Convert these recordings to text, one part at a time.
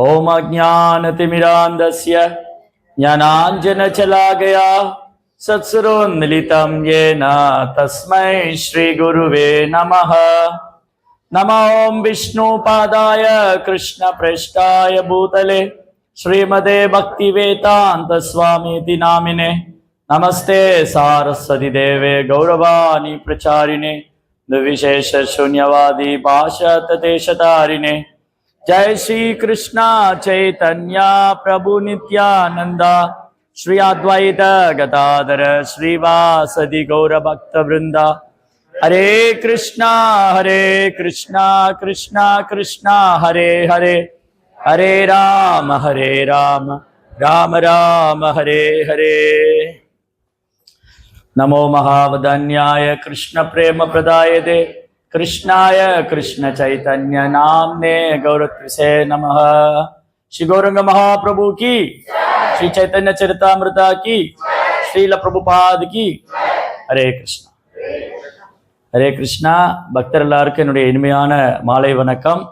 ओम अज्ञानतिमिरान्धस्य ज्ञानाञ्जनशलाकया सत्सुरोन्मिलितं येन तस्मै श्रीगुरुवे नमः। नमो ओं विष्णुपादाय कृष्णप्रेष्ठाय भूतले श्रीमते भक्तिवेदान्तस्वामीति नामिने। नमस्ते सारस्वती देवे गौरवाणी प्रचारिणे निर्विशेष शून्यवादी पाश्चात्यदेशतारिणे। जय श्री कृष्णा चैतन्य प्रभु नित्यानंदा श्री अद्वैत गदाधर श्रीवासदि गौर भक्त वृंदा। हरे कृष्णा कृष्णा कृष्णा हरे हरे, हरे राम राम राम हरे हरे। नमो महावदन्याय कृष्ण प्रेम प्रदायते कृष्णाय कृष्ण चैतन्य नामने गौरत्विसे नमः। श्री गौरंग महाप्रभु की, श्री चैतन्य चरितामृता की, श्रील प्रभुपाद की। हरे कृष्णा हरे कृष्णा। பக்தர் எல்லாருக்கும் என்னுடைய இனிமையான மாலை வணக்கம்.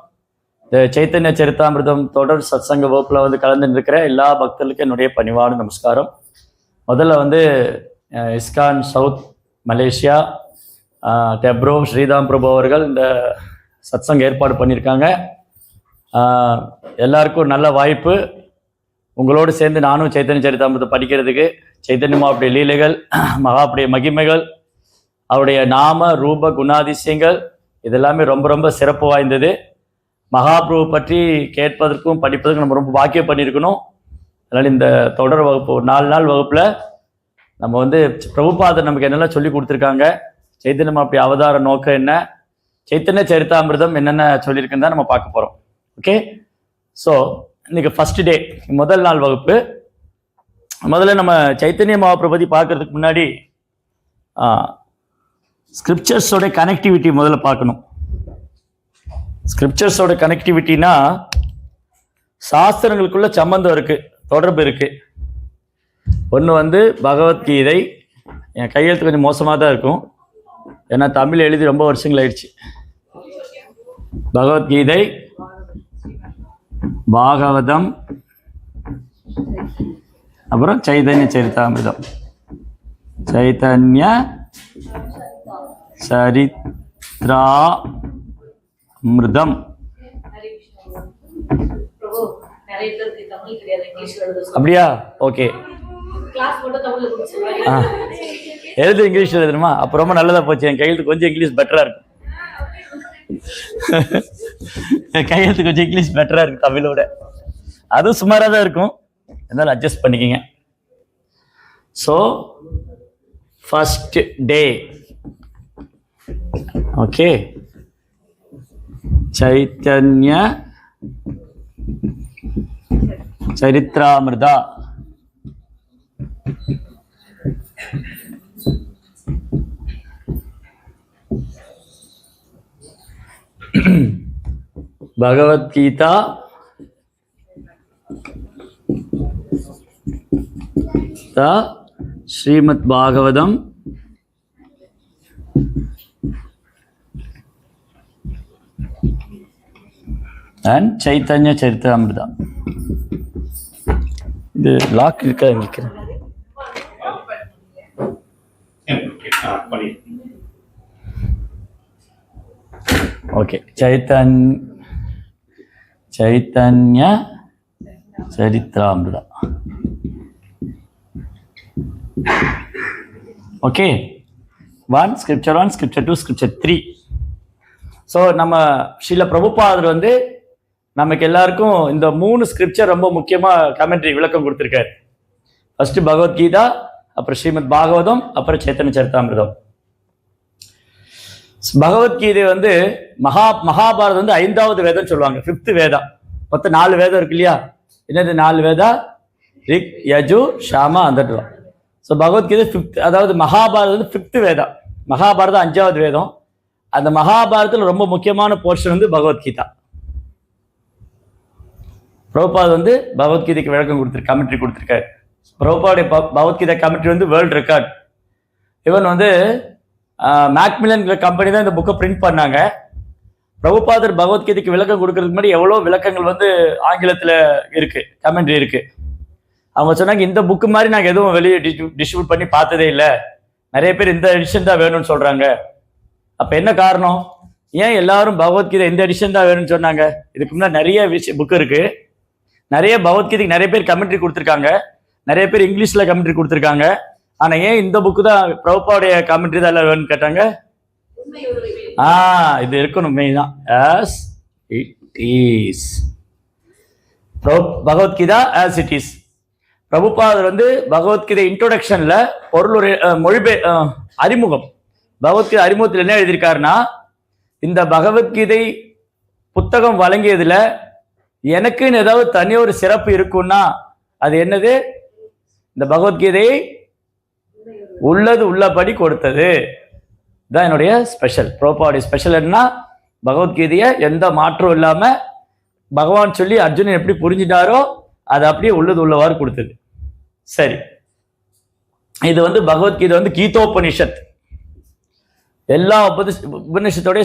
இந்த சைத்தன்ய சரித்தாமிர்தம் தொடர் சத்சங்க வகுப்புல கலந்து இருக்கிற எல்லா பக்தர்களுக்கும் என்னுடைய பணிவான நமஸ்காரம். முதல்ல இஸ்கான் சவுத் மலேசியா டெப்ரோ ஸ்ரீதாம் பிரபு அவர்கள் இந்த சத்சங்க ஏற்பாடு பண்ணியிருக்காங்க. எல்லாருக்கும் நல்ல வாய்ப்பு. உங்களோடு சேர்ந்து நானும் சைத்தன்ய சரித்தாமிர்தம் படிக்கிறதுக்கு, சைத்தன்ய மகாவுடைய லீலைகள், மகாவுடைய மகிமைகள், அவருடைய நாம ரூப குணாதிசயங்கள் இதெல்லாமே ரொம்ப ரொம்ப சிறப்பு வாய்ந்தது. மகாபிரபு பற்றி கேட்பதற்கும் படிப்பதற்கும் நம்ம ரொம்ப பாக்கியம் பண்ணியிருக்கணும். அதனால் இந்த தொடர் வகுப்பு, ஒரு 4 நாள் வகுப்பில் நம்ம பிரபுபாதர் நமக்கு என்னெல்லாம் சொல்லி கொடுத்துருக்காங்க, சைத்தன்ய மகாவுடைய அவதார நோக்கம் என்ன, சைத்தன்ய சரித்தாமிர்தம் என்னென்ன சொல்லியிருக்குன்னு தான் நம்ம பார்க்க போகிறோம். ஓகே, ஸோ இன்னைக்கு ஃபர்ஸ்ட் டே, முதல் நாள் வகுப்பு. முதல்ல நம்ம சைத்தன்ய மகாபிரபு பற்றி பார்க்கறதுக்கு முன்னாடி ஸ்கிரிப்சர்ஸோட கனெக்டிவிட்டி முதல்ல பார்க்கணும். ஸ்கிரிப்சர்ஸோட கனெக்டிவிட்டினா சாஸ்திரங்களுக்குள்ள சம்பந்தம் இருக்கு, தொடர்பு இருக்கு. ஒன்று பகவத்கீதை. என் கையெழுத்து கொஞ்சம் மோசமாக தான் இருக்கும், ஏன்னா தமிழ் எழுதி ரொம்ப வருஷங்கள் ஆயிடுச்சு. பகவத்கீதை, பாகவதம், அப்புறம் சைதன்ய சரித்தாமிர்தம். சைதன்ய சரித்ராமிர்தம். அப்படியா? ஓகே, எழுது இங்கிலீஷ்ல எழுதுமா? அப்போ ரொம்ப நல்லதா போச்சு. என் கையெழுத்து கொஞ்சம் இங்கிலீஷ் பெட்டரா இருக்கும். என் கையெழுத்து கொஞ்சம் இங்கிலீஷ் பெட்டரா இருக்கு தமிழோட. அதுவும் சுமாராக தான் இருக்கும், இருந்தாலும் அட்ஜஸ்ட் பண்ணிக்கங்க. So first day, okay, Chaitanya Charitamrita. Bhagavad Gita, Srimad Bhagavatam, and Chaitanya Charitamrita. இது லாக் இருக்கா? நினைக்கிறேன். Okay, Chaitanya Charitamrita. Okay, 1 scripture 1, scripture 2, scripture 3. So நம்ம ஸ்ரீல பிரபுபாதர் நமக்கு எல்லாருக்கும் இந்த 3 ஸ்கிரிப்சர் ரொம்ப முக்கியமாக கமெண்ட்ரி விளக்கம் கொடுத்துருக்காரு. ஃபர்ஸ்ட் பகவத்கீதா, அப்புறம் ஸ்ரீமத் பாகவதம், அப்புறம் சைத்தன்ய சரித்தாமிர்தம். பகவத்கீதை மகாபாரதம் 5வது வேதம் சொல்லுவாங்க, 5th வேதா. மொத்தம் 4 வேதம் இருக்கு இல்லையா? என்னது 4 வேதா? ரிக், யஜு, சாம, அதர்வா. ஸோ பகவத்கீதை 5th, அதாவது மகாபாரதம் 5th வேதா. மகாபாரதம் 5வது வேதம். அந்த மகாபாரதத்தில் ரொம்ப முக்கியமான போர்ஷன் பகவத்கீதா. பிரபுபாத் பகவத்கீதைக்கு விளக்கம் கொடுத்துரு, கமெண்ட்ரி கொடுத்துருக்காரு. பிரபுபாவுடைய பகவத்கீதை கமெண்ட்ரி வேர்ல்டு ரெக்கார்ட். இவன் மேக்மிலன் கம்பெனி தான் இந்த புக்கை பிரிண்ட் பண்ணாங்க. பிரபுபாதர் பகவத்கீதைக்கு விளக்கம் கொடுக்கறதுக்கு முன்னாடி எவ்வளோ விளக்கங்கள் வந்து ஆங்கிலத்தில் இருக்கு, கமெண்ட்ரி இருக்கு. அவங்க சொன்னாங்க இந்த புக்கு மாதிரி நாங்கள் எதுவும் வெளியே டிஸ்ட்ரிபியூட் பண்ணி பார்த்ததே இல்லை, நிறைய பேர் இந்த எடிஷன் தான் வேணும்னு சொல்றாங்க. அப்ப என்ன காரணம்? ஏன் எல்லாரும் பகவத்கீதை இந்த எடிஷன் தான் வேணும்னு சொன்னாங்க? இதுக்கு முன்னாடி நிறைய புக் இருக்கு, நிறைய பகவத்கீதைக்கு நிறைய பேர் கமெண்ட்ரி கொடுத்துருக்காங்க, நிறைய பேர் இங்கிலீஷ்ல கமெண்ட்ரி கொடுத்துருக்காங்க. ஆனா ஏன் இந்த புக்கு தான் பிரபுபாவுடைய கமெண்ட்ரி தான் எல்லாம் வேணும்னு கேட்டாங்க? இது இருக்கணும் மெயின் தான். as it is, Bhagavad Gita as it is. பிரபுபாதர் வந்து பகவத்கீதை இன்ட்ரோடக்ஷன்ல பொருள் அறிமுகம், பகவத்கீதை அறிமுகத்தில் என்ன எழுதியிருக்காருன்னா, இந்த பகவத்கீதை புத்தகம் வழங்கியதுல எனக்குன்னு ஏதாவது தனி ஒரு சிறப்பு இருக்குன்னா அது என்னது? இந்த பகவத்கீதையை உள்ளது உள்ளபடி கொடுத்தது தான் என்னுடைய ஸ்பெஷல். பிரபுபாவுடைய ஸ்பெஷல் என்ன? பகவத்கீதையை எந்த மாற்றம் இல்லாம பகவான் சொல்லி அர்ஜுனன் எப்படி புரிஞ்சிட்டாரோ அது அப்படியே உள்ளது உள்ளவாறு கொடுத்தது. சரி, இது வந்து பகவத்கீதை வந்து கீதோபனிஷத், எல்லா உபநிஷத்தோடைய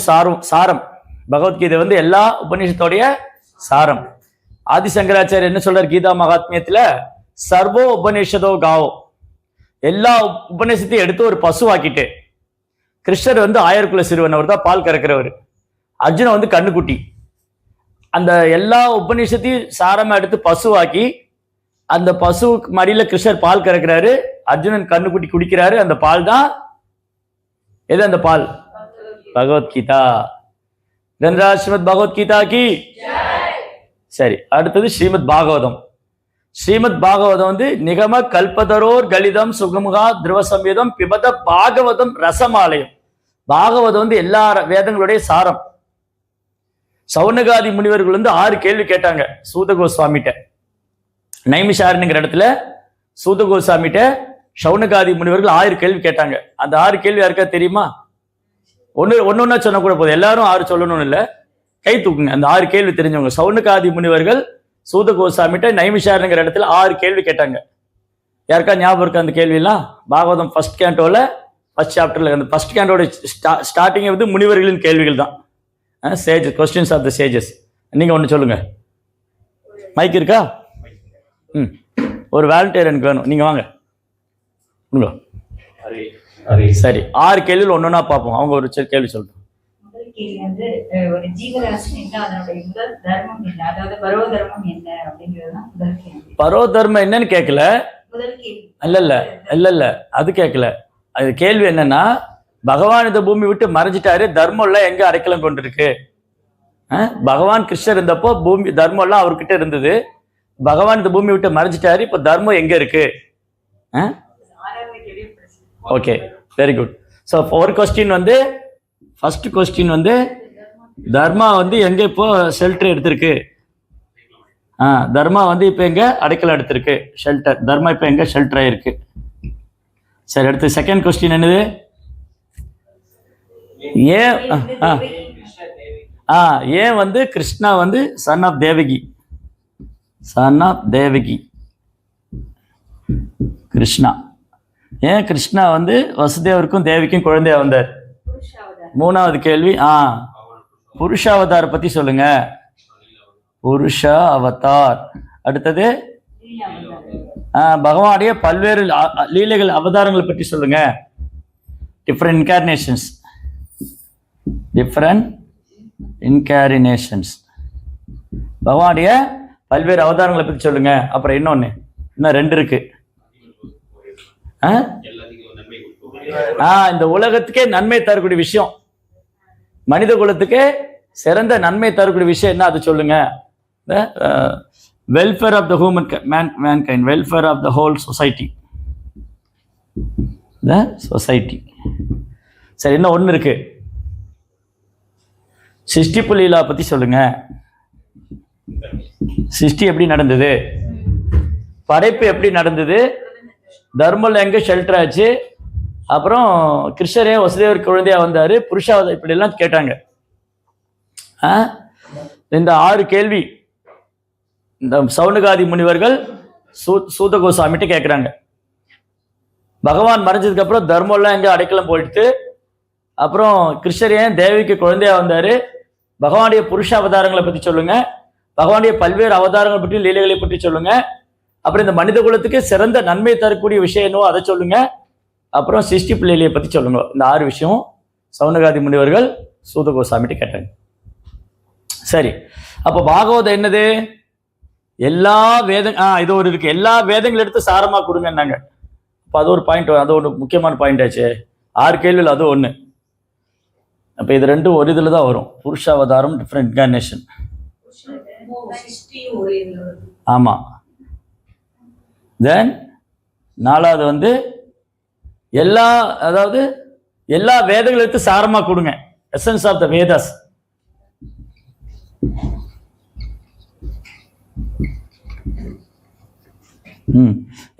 சாரம். பகவத்கீதை வந்து எல்லா உபநிஷத்தோடைய சாரம். ஆதிசங்கராச்சாரியர் என்ன சொல்றார் கீதா மகாத்மியத்துல? சர்வோ உபநிஷதோ காவோ, எல்லா உபநிஷத்தையும் எடுத்து ஒரு பசுவாக்கிட்டு, கிருஷ்ணர் வந்து ஆயர்குல சிறுவன், அவர் தான் பால் கறக்கிறவர், அர்ஜுனன் வந்து கண்ணுக்குட்டி. அந்த எல்லா உபநிஷத்தையும் சாரமா எடுத்து பசுவாக்கி அந்த பசு மடியில கிருஷ்ணர் பால் கறக்கிறாரு, அர்ஜுனன் கண்ணுக்குட்டி குடிக்கிறாரு. அந்த பால் தான் எது? அந்த பால் பகவத்கீதா. ஸ்ரீமத் பகவத்கீதா கி. சரி, அடுத்தது ஸ்ரீமத் பாகவதம். ஸ்ரீமத் பாகவதம் வந்து நிகம கல்பதரோர் கலிதம் சுகமுகா திருவ சம்வேதம் பிபத பாகவதம் ரசமாலயம். பாகவதம் வந்து எல்லா வேதங்களுடைய சாரம். சௌனகாதி முனிவர்கள் வந்து 6 கேள்வி கேட்டாங்க சூத கோஸ்வாமிட்ட. நைமிஷாரண்யங்கிற இடத்துல சூத கோஸ்வாமிட்ட சௌனகாதி முனிவர்கள் 6 கேள்வி கேட்டாங்க. அந்த 6 கேள்வி யாருக்கா தெரியுமா? ஒன்னொன்னா சொன்ன கூட போதும், எல்லாரும் 6 சொல்லணும்னு இல்லை, கை தூக்குங்க. அந்த 6 கேள்வி தெரிஞ்சவங்க. சௌனகாதி முனிவர்கள் சூத கோஸ்வாமிட்ட நைமிஷாரண்யங்கிற இடத்துல 6 கேள்வி கேட்டாங்க. யாருக்கா ஞாபகம் இருக்கா அந்த கேள்வியெல்லாம்? பாகவதம் ஃபர்ஸ்ட் கேண்டோல ஃபர்ஸ்ட் சாப்டர்ல அந்த ஃபர்ஸ்ட் கேண்டோட ஸ்டார்டிங் வந்து முனிவர்களின் கேள்விகள் தான். Sages, questions of the sages. நீங்க ஒன்று சொல்லுங்க. மைக் இருக்கா? ஒரு வாலண்டியர் எனக்கு வேணும், நீங்க வாங்க. சரி, 6 கேள்வியில் ஒன்னொன்னா பார்ப்போம். அவங்க ஒரு கேள்வி சொல்றோம். ஒரு ஜீவராசி அதனுடைய முதல் தர்மம் என்ன, அதாவது பரோதர்மம் என்ன அப்படிங்கிறதுதான் முதல் கேள்வி. பரோதர்மம் என்னன்னு கேட்கல, இல்ல அது கேட்கல. அது கேள்வி என்னன்னா, பகவான் இந்த பூமி விட்டு மறைஞ்சிட்டாரு, தர்மம் எல்லாம் எங்க அடைக்கலம் கொண்டிருக்கு? பகவான் கிருஷ்ணர் இருந்தப்போ பூமி தர்மம் எல்லாம் அவர்கிட்ட இருந்தது. பகவான் இந்த பூமி விட்டு மறைஞ்சிட்டாரு, இப்ப தர்மம் எங்க இருக்கு? Okay, very good. ஸோ ஒரு கொஸ்டின் வந்து, ஃபர்ஸ்ட் கொஸ்டின் வந்து தர்மா வந்து எங்க இப்போ ஷெல்டர் எடுத்திருக்கு? தர்மா வந்து இப்போ எங்க அடைக்கலம் எடுத்திருக்கு? ஷெல்டர். தர்மா இப்போ எங்க ஷெல்டர் ஆயிருக்கு? சரி, அடுத்து செகண்ட் கொஸ்டின் என்னது? ஏன் வந்து கிருஷ்ணா வந்து சன் ஆஃப் தேவகி? கிருஷ்ணா ஏன் கிருஷ்ணா வந்து வசுதேவருக்கும் தேவிக்கும் குழந்தையா வந்தார்? 3வது கேள்வி. புருஷாவதார பத்தி சொல்லுங்க. புருஷா அவதார். அடுத்தது பகவானுடைய பல்வேறு லீலைகள் அவதாரங்களை பற்றி சொல்லுங்க. டிஃப்ரெண்ட் இன்காரினேஷன்ஸ். பகவானுடைய பல்வேறு அவதாரங்களை பற்றி சொல்லுங்க. அப்புறம் இன்னொன்னு, இன்னும் 2 இருக்கு. இந்த உலகத்துக்கே நன்மை தரக்கூடிய விஷயம், மனித குலத்துக்கு சிறந்த நன்மை தரக்கூடிய விஷயம் என்ன, அது சொல்லுங்க. Welfare of the mankind, welfare of the whole society. சரி, இன்னும் 1 இருக்கு. சிருஷ்டி புலீலா பத்தி சொல்லுங்க. சிருஷ்டி எப்படி நடந்தது? படைப்பு எப்படி நடந்தது? தர்மம்ல எங்க ஷெல்டர் ஆச்சு? அப்புறம் கிருஷ்ணரே வசுதேவர் குழந்தையா வந்தாரு, புருஷாவதாரம், இப்படி எல்லாம் கேட்டாங்க. இந்த 6 கேள்வி இந்த சௌனகாதி முனிவர்கள் சூத கோஸ்வாமிட்ட கேட்கிறாங்க. பகவான் மறைஞ்சதுக்கு அப்புறம் தர்மம் எல்லாம் எங்க அடைக்கலம் போயிடுத்து, அப்புறம் கிருஷ்ணர் ஏன் தேவிக்கு குழந்தையா வந்தாரு, பகவானுடைய புருஷ அவதாரங்களை பற்றி சொல்லுங்க, பகவானுடைய பல்வேறு அவதாரங்களை பற்றி லீலைகளை பற்றி சொல்லுங்க. அப்புறம் இந்த மனித குலத்துக்கு சிறந்த நன்மை தரக்கூடிய விஷயம் என்னவோ அதை சொல்லுங்க. அப்புறம் சிருஷ்டி லீலையை பற்றி சொல்லுங்க. இந்த 6 விஷயம் சௌனகாதி முனிவர்கள் சூத கோசாமிட்டு கேட்டாங்க. சரி, அப்போ பாகவதம் என்னது? எல்லா இது ஒரு இருக்கு, எல்லா வேதங்களும் எடுத்து சாரமா கொடுங்கன்னாங்க. அப்போ அது ஒரு பாயிண்ட், அது ஒரு முக்கியமான பாயிண்ட் ஆச்சு. 6 கேள்வியில் அது ஒன்று. அப்போ இது ரெண்டும் ஒரு இதில் தான் வரும். புருஷ அவதாரம், டிஃப்ரெண்ட் இன்கார்னேஷன். ஆமாம். தென் 4வது எல்லா வேதங்களும் எடுத்து சாரமா கொடுங்க. Essence of the Vedas.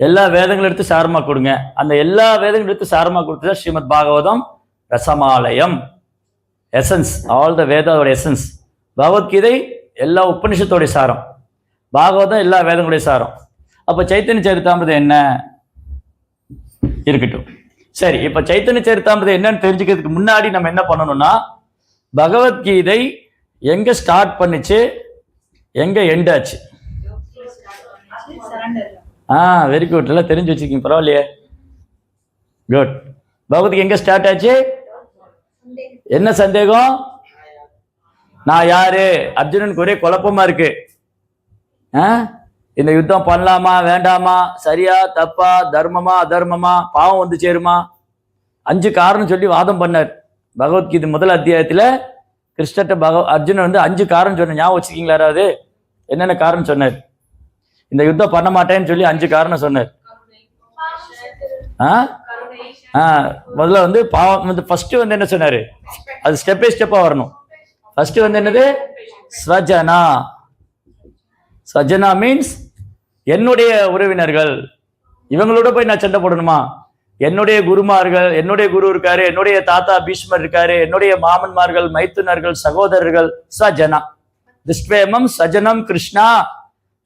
எல்லா வேதங்களும் எடுத்து சாரமா கொடுங்க. அந்த எல்லா வேதங்களும் எடுத்து சாரமா கொடுத்தா ஸ்ரீமத் பாகவதம் ரசமாலயம். எசன்ஸ், ஆல் த வேதாவோட எசன்ஸ். பகவத்கீதை எல்லா உபனிஷத்தோடைய சாரம், பாகவதம் எல்லா வேதங்களுடைய சாரம். அப்ப சைத்தன்ய சரிதாமிரதம் என்ன இருக்கட்டும். சரி, இப்ப சைத்தன்ய சரிதாமிரதம் என்னன்னு தெரிஞ்சுக்கிறதுக்கு முன்னாடி நம்ம என்ன பண்ணணும்னா, பகவத்கீதை எங்க ஸ்டார்ட் பண்ணிச்சு, எங்க எண்ட் ஆச்சு? வெரி குட், எல்லாம் தெரிஞ்சு வச்சுக்கீங்க, பரவாயில்லையே, குட். பகவத்கீதை எங்க ஸ்டார்ட் ஆச்சு? என்ன சந்தேகம்? நான் யாரு? அர்ஜுனனுக்கு ஒரே குழப்பமா இருக்கு. இந்த யுத்தம் பண்ணலாமா வேண்டாமா, சரியா தப்பா, தர்மமா அதர்மமா, பாவம் வந்து சேருமா? 5 காரணம் சொல்லி வாதம் பண்ணார். பகவத்கீதை முதல் அத்தியாயத்துல கிருஷ்ணட்ட அர்ஜுனன் 5 காரணம் சொன்ன. ஞாபகம் வச்சுக்கீங்களா? யாராவது என்னென்ன காரணம் சொன்னார்? இந்த யுத்தம் பண்ண மாட்டேன்னு சொல்லி 5 காரணம் சொன்னார். முதல்ல பாவம் ஃபர்ஸ்ட் என்ன சொன்னாரு? அது ஸ்டெப் பை ஸ்டெப்பா வரணும். ஃபர்ஸ்ட் என்னது? ஸ்வஜனா. ஸ்வஜனா மீன்ஸ் என்னுடைய உறவினர்கள், இவங்களோட போய் நான் சண்டை போடணுமா? என்னுடைய குருமார்கள், என்னுடைய குரு இருக்காரு, என்னுடைய தாத்தா பீஷ்மர் இருக்காரு, என்னுடைய மாமன்மார்கள், மைத்துனர்கள், சகோதரர்கள். ஸ்வஜனா. துஷ்வேமம் சஜனம் கிருஷ்ணா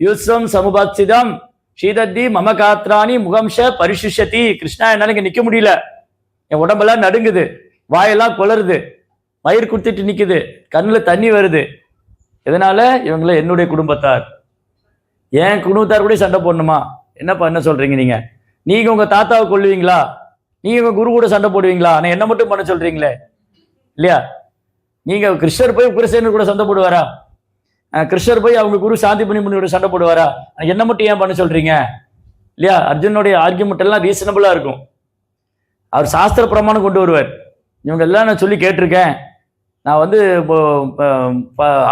யூஸ்வம் சமுபாத்சிதம் ஸ்ரீதத்தி மம காத்ராணி முகம்ஷ பரிசுஷதி. கிருஷ்ணா, என்னால இங்க நிக்க முடியல, என் உடம்பெல்லாம் நடுங்குது, வாயெல்லாம் குளருது, வயிறு குடுத்துட்டு நிக்குது, கண்ணுல தண்ணி வருது. இதனால இவங்கள என்னுடைய குடும்பத்தார், என் குடும்பத்தார் கூட சண்டை போடணுமா? என்னப்பா என்ன சொல்றீங்க நீங்க? நீங்க உங்க தாத்தாவை கொல்லுவீங்களா? நீங்க உங்க குரு கூட சண்டை போடுவீங்களா? நான் என்ன மட்டும் பண்ண சொல்றீங்களே இல்லையா? நீங்க கிருஷ்ணர் போய் உக்ரசேனர் கூட சண்டை போடுவாரா? கிருஷ்ணர் போய் அவங்க குரு சாந்தி முனியோட சண்டை போடுவாரா? என்ன மட்டும் ஏன் பண்ண சொல்றீங்க இல்லையா? அர்ஜுனுடைய ஆர்கியூமெண்ட் எல்லாம் ரீசனபிளா இருக்கும். அவர் சாஸ்திர பிரமாணம் கொண்டு வருவார். இவங்க எல்லாம் நான் சொல்லி கேட்டிருக்கேன், நான்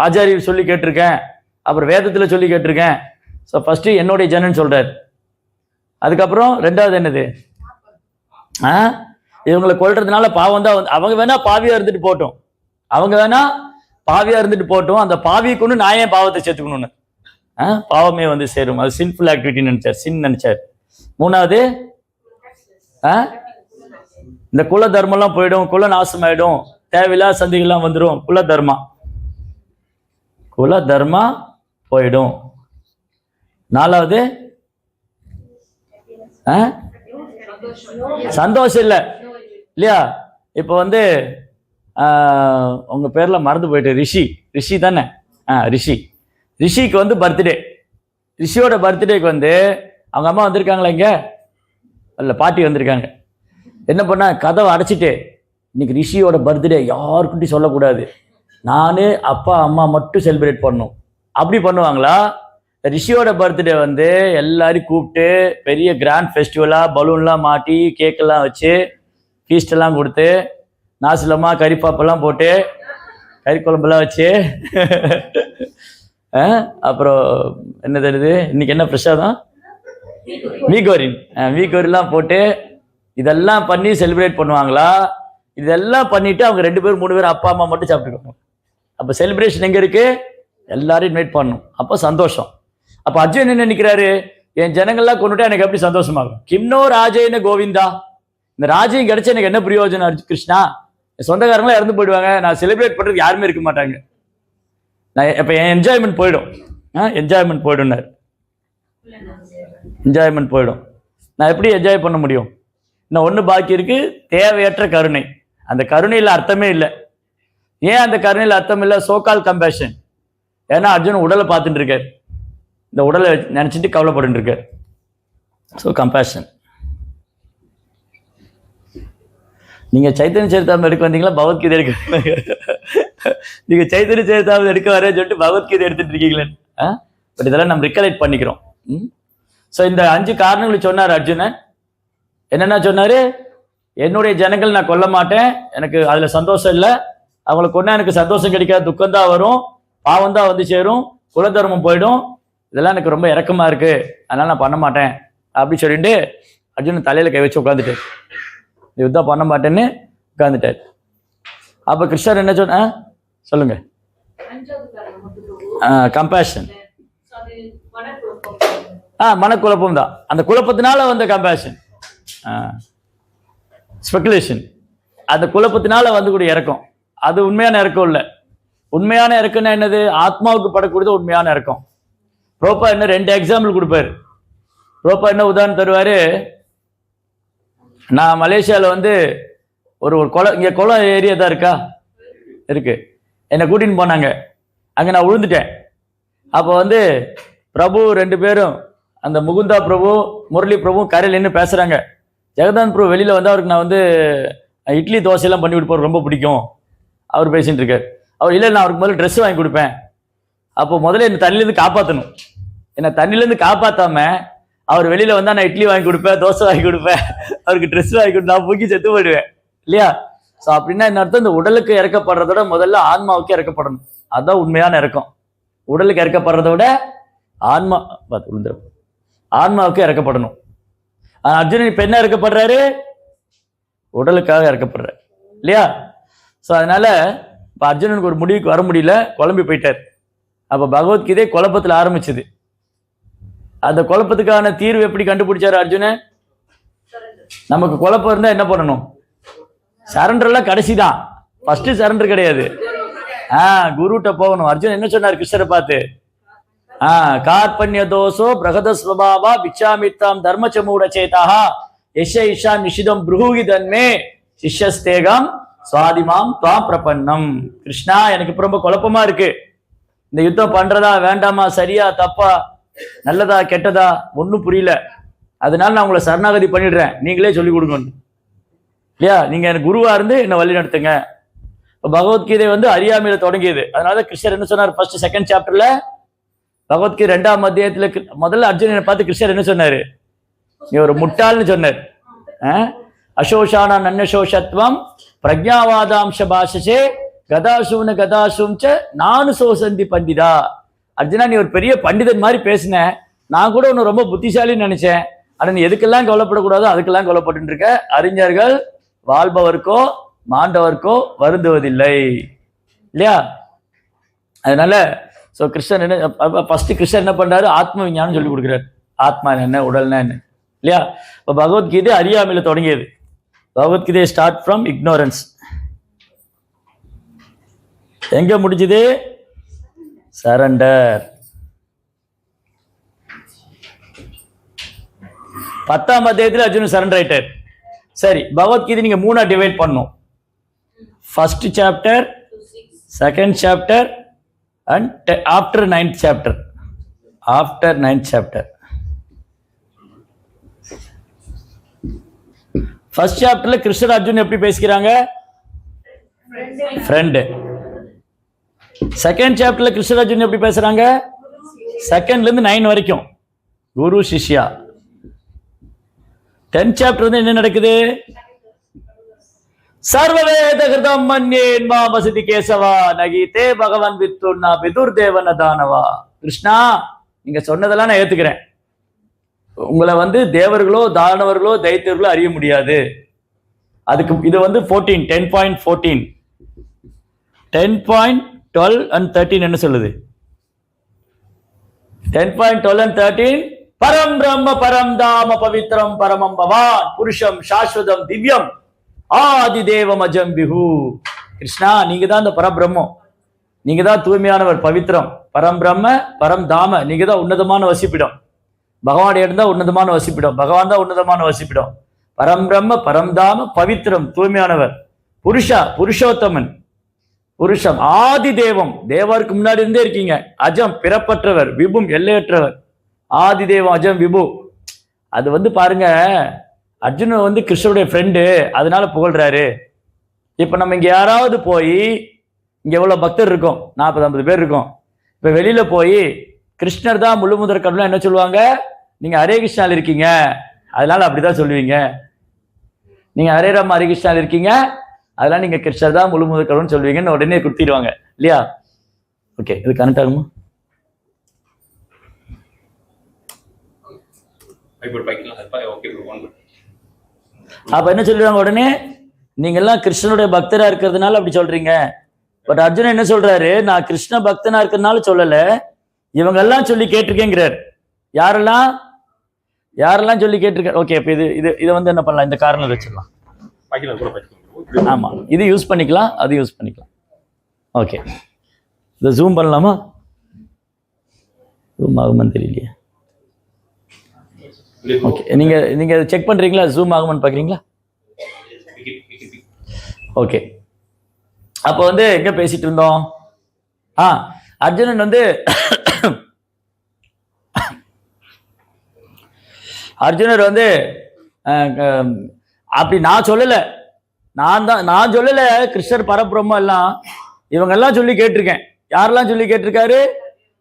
ஆச்சாரியர் சொல்லி கேட்டிருக்கேன், அப்புறம் வேதத்துல சொல்லி கேட்டிருக்கேன். ஸோ ஃபர்ஸ்ட் என்னுடைய ஜனன்னு சொல்றாரு. அதுக்கப்புறம் 2வது என்னது? இவங்களை கொல்றதுனால பாவம் தான். அவங்க வேணா பாவியா இருந்துட்டு போட்டோம், அவங்க வேணா பாவியா இருந்துட்டு போட்டோம், அந்த பாவியை கொண்டு நான் ஏன் பாவத்தை சேர்த்துக்கணும்னு. பாவமே சேரும், அது சின்ஃபுல் ஆக்டிவிட்டி நினைச்சார், சின் நினைச்சார். 3வது இந்த குல தர்மம்லாம் போயிடும், குல நாசம் ஆயிடும், தேவையில்லாத சந்திகள்லாம் வந்துடும், குல தர்மா போயிடும். 4வது சந்தோஷம் இல்லை இல்லையா? இப்போ உங்க பேர்ல மறந்து போயிட்டு, ரிஷி தானே? ரிஷிக்கு பர்த்டே. ரிஷியோட பர்த்டேக்கு அவங்க அம்மா வந்திருக்காங்களா? இங்க இல்ல, பாட்டி வந்திருக்காங்க. என்ன பண்ண, கதவை அடைச்சிட்டு, இன்னைக்கு ரிஷியோட பர்த்டே யாருக்கிட்டையும் சொல்லக்கூடாது, நானு அப்பா அம்மா மட்டும் செலிப்ரேட் பண்ணணும். அப்படி பண்ணுவாங்களா? ரிஷியோட பர்த்டே எல்லாரையும் கூப்பிட்டு பெரிய கிராண்ட் ஃபெஸ்டிவலா பலூன்லாம் மாட்டி கேக்கெல்லாம் வச்சு ஃபீஸ்ட் எல்லாம் கொடுத்து நாசிலமா கறிப்பாப்பெல்லாம் போட்டு கறி குழம்பெல்லாம் வச்சு அப்புறம் என்ன தெரியுது, இன்னைக்கு என்ன பிரசாதம்? மீகோரிலாம் போட்டு இதெல்லாம் பண்ணி செலிப்ரேட் பண்ணுவாங்களா? இதெல்லாம் பண்ணிட்டு அவங்க 2 பேர் 3 பேர் அப்பா அம்மா மட்டும் சாப்பிட்டுக்கணும். அப்ப செலிப்ரேஷன் எங்க இருக்கு? எல்லாரும் இன்வைட் பண்ணணும். அப்ப சந்தோஷம். அப்ப அர்ஜுன் என்ன நினைக்கிறாரு? என் ஜனங்கள்லாம் கொண்டுட்டா எனக்கு எப்படி சந்தோஷமாகும்? கிம்னோ ராஜேன கோவிந்தா, இந்த ராஜ்யம் கிடைச்சா எனக்கு என்ன பிரயோஜனம் கிருஷ்ணா? என் சொந்தக்காரங்களாம் இறந்து போயிடுவாங்க, நான் செலிப்ரேட் பண்றதுக்கு யாருமே இருக்க மாட்டாங்க, நான் இப்ப என் என்ஜாய்மெண்ட் போயிடும். என்ஜாய்மெண்ட் போயிடும். நான் எப்படி என்ஜாய் பண்ண முடியும்? இன்னும் ஒண்ணு பாக்கி இருக்கு, தேவையற்ற கருணை. அந்த கருணையில அர்த்தமே இல்லை. ஏன் அந்த கருணையில் அர்த்தம் இல்லை? சோகால் கம்பேஷன். ஏன்னா அர்ஜுன் உடலை பார்த்துட்டு இருக்கார், இந்த உடலை நினைச்சிட்டு கவலைப்பட்டு இருக்கார். So compassion. நீங்க சைத்தன்ய சரிதாமிரதம் எடுக்க வந்தீங்களா, பகவத்கீதை எடுக்க? நீங்க சைத்தன்ய சரிதாமிரதம் எடுக்க வரேன்னு சொல்லிட்டு பகவத்கீதை எடுத்துட்டு இருக்கீங்களே. பட் இதெல்லாம் நம்ம ரிகலெக்ட் பண்ணிக்கிறோம். ஸோ இந்த 5 காரணங்கள் சொன்னார் அர்ஜுனன். என்னென்ன சொன்னாரு? என்னுடைய ஜனங்கள் நான் கொல்ல மாட்டேன், எனக்கு அதுல சந்தோஷம் இல்லை. அவங்களை கொண்டா எனக்கு சந்தோஷம் கிடைக்காது, துக்கம் தான் வரும், பாவம் தான் வந்து சேரும், குலதர்மம் போயிடும். இதெல்லாம் எனக்கு ரொம்ப இறக்கமா இருக்கு, அதனால நான் பண்ண மாட்டேன் அப்படி சொல்லிட்டு அர்ஜுனன் தலையில கை வச்சு உட்காந்துட்டார். யுத்தம் பண்ண மாட்டேன்னு உட்காந்துட்டார். அப்ப கிருஷ்ணர் என்ன சொன்ன சொல்லுங்க? கம்பேஷன். மனக்குழப்பம் தான். அந்த குழப்பத்தினால வந்த கம்பேஷன், ஸ்பெகுலேஷன். அந்த குழப்பத்தினால வந்து கூட இறக்கம். அது உண்மையான இறக்கம் இல்லை. உண்மையான இறக்கம்னா என்னது? ஆத்மாவுக்கு படக்கூடியது உண்மையான இறக்கம். ப்ரோப்பா என்ன 2 எக்ஸாம்பிள் கொடுப்பாரு. ப்ரோப்பா என்ன உதாரணம் தருவாரு? நான் மலேசியாவில் வந்து ஒரு குளம், இங்கே குளம் ஏரியா தான் இருக்கா இருக்கு, என்னை கூட்டின்னு போனாங்க. அங்கே நான் விழுந்துட்டேன். அப்போ வந்து பிரபு 2 பேரும், அந்த முகுந்தா பிரபு முரளி பிரபு கரையில் நின்று பேசுகிறாங்க. ஜெகதான் பிரபு வெளியில் வந்து அவருக்கு நான் வந்து இட்லி தோசையெல்லாம் பண்ணி கொடுப்பேன், ரொம்ப பிடிக்கும். அவர் பேசிட்டு இருக்கார். அவர் இல்லை, நான் அவருக்கு முதல்ல ட்ரெஸ் வாங்கி கொடுப்பேன். அப்போ முதல்ல என்னை தண்ணிலேருந்து காப்பாற்றணும். என்னை தண்ணிலேருந்து காப்பாற்றாம அவர் வெளியில் வந்தால் நான் இட்லி வாங்கி கொடுப்பேன், தோசை வாங்கி கொடுப்பேன், அவருக்கு ட்ரெஸ் வாங்கி கொடுத்து நான் பூக்கி செத்து போயிடுவேன் இல்லையா? ஸோ அப்படின்னா என்ன அர்த்தம்? இந்த உடலுக்கு இறக்கப்படுறதோட முதல்ல ஆன்மாவுக்கு இறக்கப்படணும். அதுதான் உண்மையான இறக்கம். உடலுக்கு இறக்கப்படுறத விட ஆன்மாவுக்கு இறக்கப்படணும். அர்ஜுனன் இப்ப என்ன இறக்கப்படுறாரு? உடலுக்காக இறக்கப்படுறாரு இல்லையா? ஸோ அதனால இப்போ அர்ஜுனனுக்கு ஒரு முடிவுக்கு வர முடியல, குழம்பி போயிட்டார். அப்போ பகவத்கீதை குழப்பத்தில் ஆரம்பிச்சது. அந்த குழப்பத்துக்கான தீர்வு எப்படி கண்டுபிடிச்சாரு அர்ஜுனன்? நமக்கு குழப்பம் இருந்தா என்ன பண்ணணும்? சரண்டர்லாம் கடைசி தான், ஃபர்ஸ்ட் சரண்டர் கிடையாது. குருட்ட போகணும். அர்ஜுன் என்ன சொன்னார் கிருஷ்ணரை பார்த்து? கார்பண்ய தோசோ பிரகத ஸ்வபாவா பிச்சாமித்தாம் தர்மச்சமூட சேதாக யஷ இஷா நிஷிதம் புருஹி தன்மே சிஷ்யஸ்தேகம் சுவாதிமாம் துவாம் பிரபன்னம். கிருஷ்ணா, எனக்கு ரொம்ப குழப்பமா இருக்கு. இந்த யுத்தம் பண்றதா வேண்டாமா, சரியா தப்பா, நல்லதா கெட்டதா, ஒன்றும் புரியல. அதனால நான் உங்களை சரணாகதி பண்ணிடுறேன், நீங்களே சொல்லிக் கொடுங்க இல்லையா? நீங்க எனக்கு குருவா இருந்து என்னை வழி நடத்துங்க. இப்போ பகவத்கீதை வந்து அறியாமையில தொடங்கியது. அதனால கிருஷ்ணர் என்ன சொன்னார்? ஃபர்ஸ்ட் 2nd சாப்டர்ல பகவத்கீதை 2ஆம் அத்தியாயத்துல முதல்ல அர்ஜுனனை பார்த்து கிருஷ்ணர் என்ன சொன்னாரு? நீ ஒரு முட்டாள்னு சொன்னார். அசோஷானா நன்னசோஷத்வம் பிரஜாவாதாம்ச பாஷசே கதாசூன கதாசூம் ச நானு சோசந்தி பண்டிதா. அர்ஜுனா, நீ ஒரு பெரிய பண்டிதன் மாதிரி பேசின, நான் கூட உன்னை ரொம்ப புத்திசாலின்னு நினைச்சேன். ஆனா நீ எதுக்கெல்லாம் கவலைப்படக்கூடாதோ அதுக்கெல்லாம் கவலைப்பட்டு இருக்க. அறிஞர்கள் வாழ்பவர்க்கோ மாண்டவர்க்கோ வருந்துவதில்லை இல்லையா? அதனால ஸோ கிருஷ்ணன் என்ன ஃபர்ஸ்ட் கிருஷ்ணன் என்ன பண்றாரு? ஆத்ம விஞ்ஞானம் சொல்லி கொடுக்குறாரு. ஆத்மா என்ன, உடல்னா என்ன இல்லையா? இப்போ பகவத்கீதை அறியாமையில தொடங்கியது. Bhagavad Gita start from ignorance. எங்க முடிஞ்சது? சரண்டர். 10ஆம் அத்தியாயத்தில் அர்ஜுனன் சரண்டர் ஆயிட்டார். சரி, பகவத்கீதை நீங்க 3ஆ டிவைட் பண்ணும். First chapter, 2nd chapter and after 9th chapter. After 9th chapter. First சாப்டர்ல கிருஷ்ணர் அர்ஜுன் எப்படி பேசிக்கிறாங்க? ஃப்ரெண்டு. 2nd சாப்டர்ல கிருஷ்ணர் அர்ஜுன் எப்படி பேசுறாங்க? 2nd ல இருந்து 9 வரைக்கும் குரு சிஷ்யா. 10th சாப்டர் வந்து என்ன நடக்குது? சர்வவேத கிருதம் மன்யேன் மா வசதி கேசவா நகீதே பகவன் வித்துன்னா பிதுர் தேவன தானவா. கிருஷ்ணா, நீங்க சொன்னதெல்லாம் நான் ஏத்துக்கிறேன். உங்களை வந்து தேவர்களோ தானவர்களோ தைத்தியர்களோ அறிய முடியாது. அதுக்கு இது வந்து 10.14 10.12 and 13 என்ன சொல்லுது? 10.12 and 13 பரம் பிரம்ம பரம் தாம பவித்ரம் பரமம் பவான் புருஷம் சாஸ்வதம் திவ்யம் ஆதி தேவம் அஜம் பிஹு. கிருஷ்ணா, நீங்க தான் இந்த பரபிரம்மம், நீங்க தான் தூய்மையானவர், பவித்ரம். பரம் பிரம்ம பரம் தாம, நீங்க தான் உன்னதமான வசிப்பிடம். பகவான் இடம் தான் உன்னதமான வசிப்பிடம், பகவான் தான் உன்னதமான வசிப்பிடம். பரம் பிரம்ம பரம் தாம பவித்ரம், தூய்மையானவர். புருஷா, புருஷோத்தமன். புருஷம், ஆதி தேவம், தேவருக்கு முன்னாடி இருந்தே இருக்கீங்க. அஜம், பிறப்பற்றவர். விபும், எல்லையற்றவர். ஆதி தேவம், அஜம், விபு. அது வந்து பாருங்க, அர்ஜுனன் வந்து கிருஷ்ணருடைய ஃப்ரெண்டு, அதனால புகழ்றாரு. இப்ப நம்ம இங்க யாராவது போய், இங்க எவ்வளவு பக்தர் இருக்கோம், 40-50 பேர் இருக்கோம். இப்ப வெளியில போய் கிருஷ்ணர் தான் முழு முதற் கடவுள்னா என்ன சொல்லுவாங்க? நீங்க ஹரே கிருஷ்ணால இருக்கீங்க, அதனால அப்படிதான் சொல்லுவீங்க. நீங்க ஹரே ராம் ஹரே கிருஷ்ணால இருக்கீங்க, அதெல்லாம் நீங்க கிருஷ்ணர் தான் முழு முதற் கடவுள்னு சொல்லுவீங்கன்னு உடனே குடுத்திடுவாங்க இல்லையா? ஓகே, இது கரெக்ட் ஆகுமா? அப்ப என்ன சொல்லுவாங்க உடனே? நீங்க எல்லாம் கிருஷ்ணனுடைய பக்தரா இருக்கிறதுனால அப்படி சொல்றீங்க. பட் அர்ஜுனன் என்ன சொல்றாரு? நான் கிருஷ்ண பக்தனா இருக்கிறதுனால சொல்லல, இவங்க எல்லாம் சொல்லி கேட்டிருக்கேங்கிறார். யாரெல்லாம் யாரெல்லாம் சொல்லி கேட்டிருக்காரு? ஓகே, அப்ப இதை வந்து என்ன பண்ணலாம்? இந்த காரணம் வச்சிடலாம். ஆமா, இது யூஸ் பண்ணிக்கலாம், அது யூஸ் பண்ணிக்கலாம். ஓகே, இதை ஜூம் பண்ணலாமா? ஜூம் ஆகுமான்னு தெரியலையே. ஓகே, நீங்க செக் பண்றீங்களா? ஜூம் ஆகுமான்னு பாக்குறீங்களா? ஓகே, அப்போ வந்து எங்க பேசிட்டு இருந்தோம்? அர்ஜுனன் வந்து அர்ஜுனர் வந்து அப்படி நான் சொல்லல, நான் சொல்லல கிருஷ்ணர் பரபிரம்மம் எல்லாம் இவங்க எல்லாம் சொல்லி கேட்டிருக்கேன். யாரெல்லாம் சொல்லி கேட்டிருக்காரு?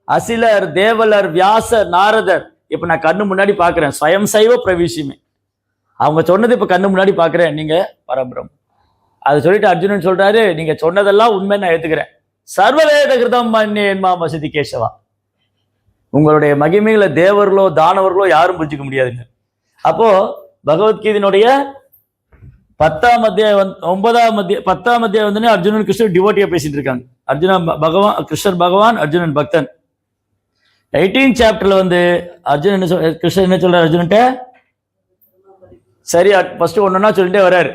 அசிலர், தேவலர், வியாசர், நாரதர். இப்ப நான் கண்ணு முன்னாடி பாக்குறேன், ஸ்வயம் சைவ பிரவிசிமே. அவங்க சொன்னது இப்ப கண்ணு முன்னாடி பாக்குறேன், நீங்க பரபிரம்மம். அதை சொல்லிட்டு அர்ஜுனன் சொல்றாரு, நீங்க சொன்னதெல்லாம் உண்மை, நான் ஏத்துக்கிறேன். சர்வவேத கிருதம் மன்யேன்மா வசதி கேசவா. உங்களுடைய மகிமைகளை தேவர்களோ தானவர்களோ யாரும் புரிஞ்சுக்க முடியாதுங்க. அப்போ பகவத்கீதையினுடைய 10ஆம் அத்தியாயம் 10ஆம் அத்தியாயம் வந்து அர்ஜுனன் கிருஷ்ணர் டிவோட்டியா பேசிட்டு இருக்காங்க. அர்ஜுனன் பகவான், கிருஷ்ணர் பகவான், அர்ஜுனன் பக்தன். 18th சாப்டர்ல வந்து அர்ஜுனன் என்ன கிருஷ்ணர் என்ன சொல்றாரு அர்ஜுனன்ட்ட? சரி, ஃபர்ஸ்ட் ஒன்னொன்னா சொல்லிட்டே வர்றாரு.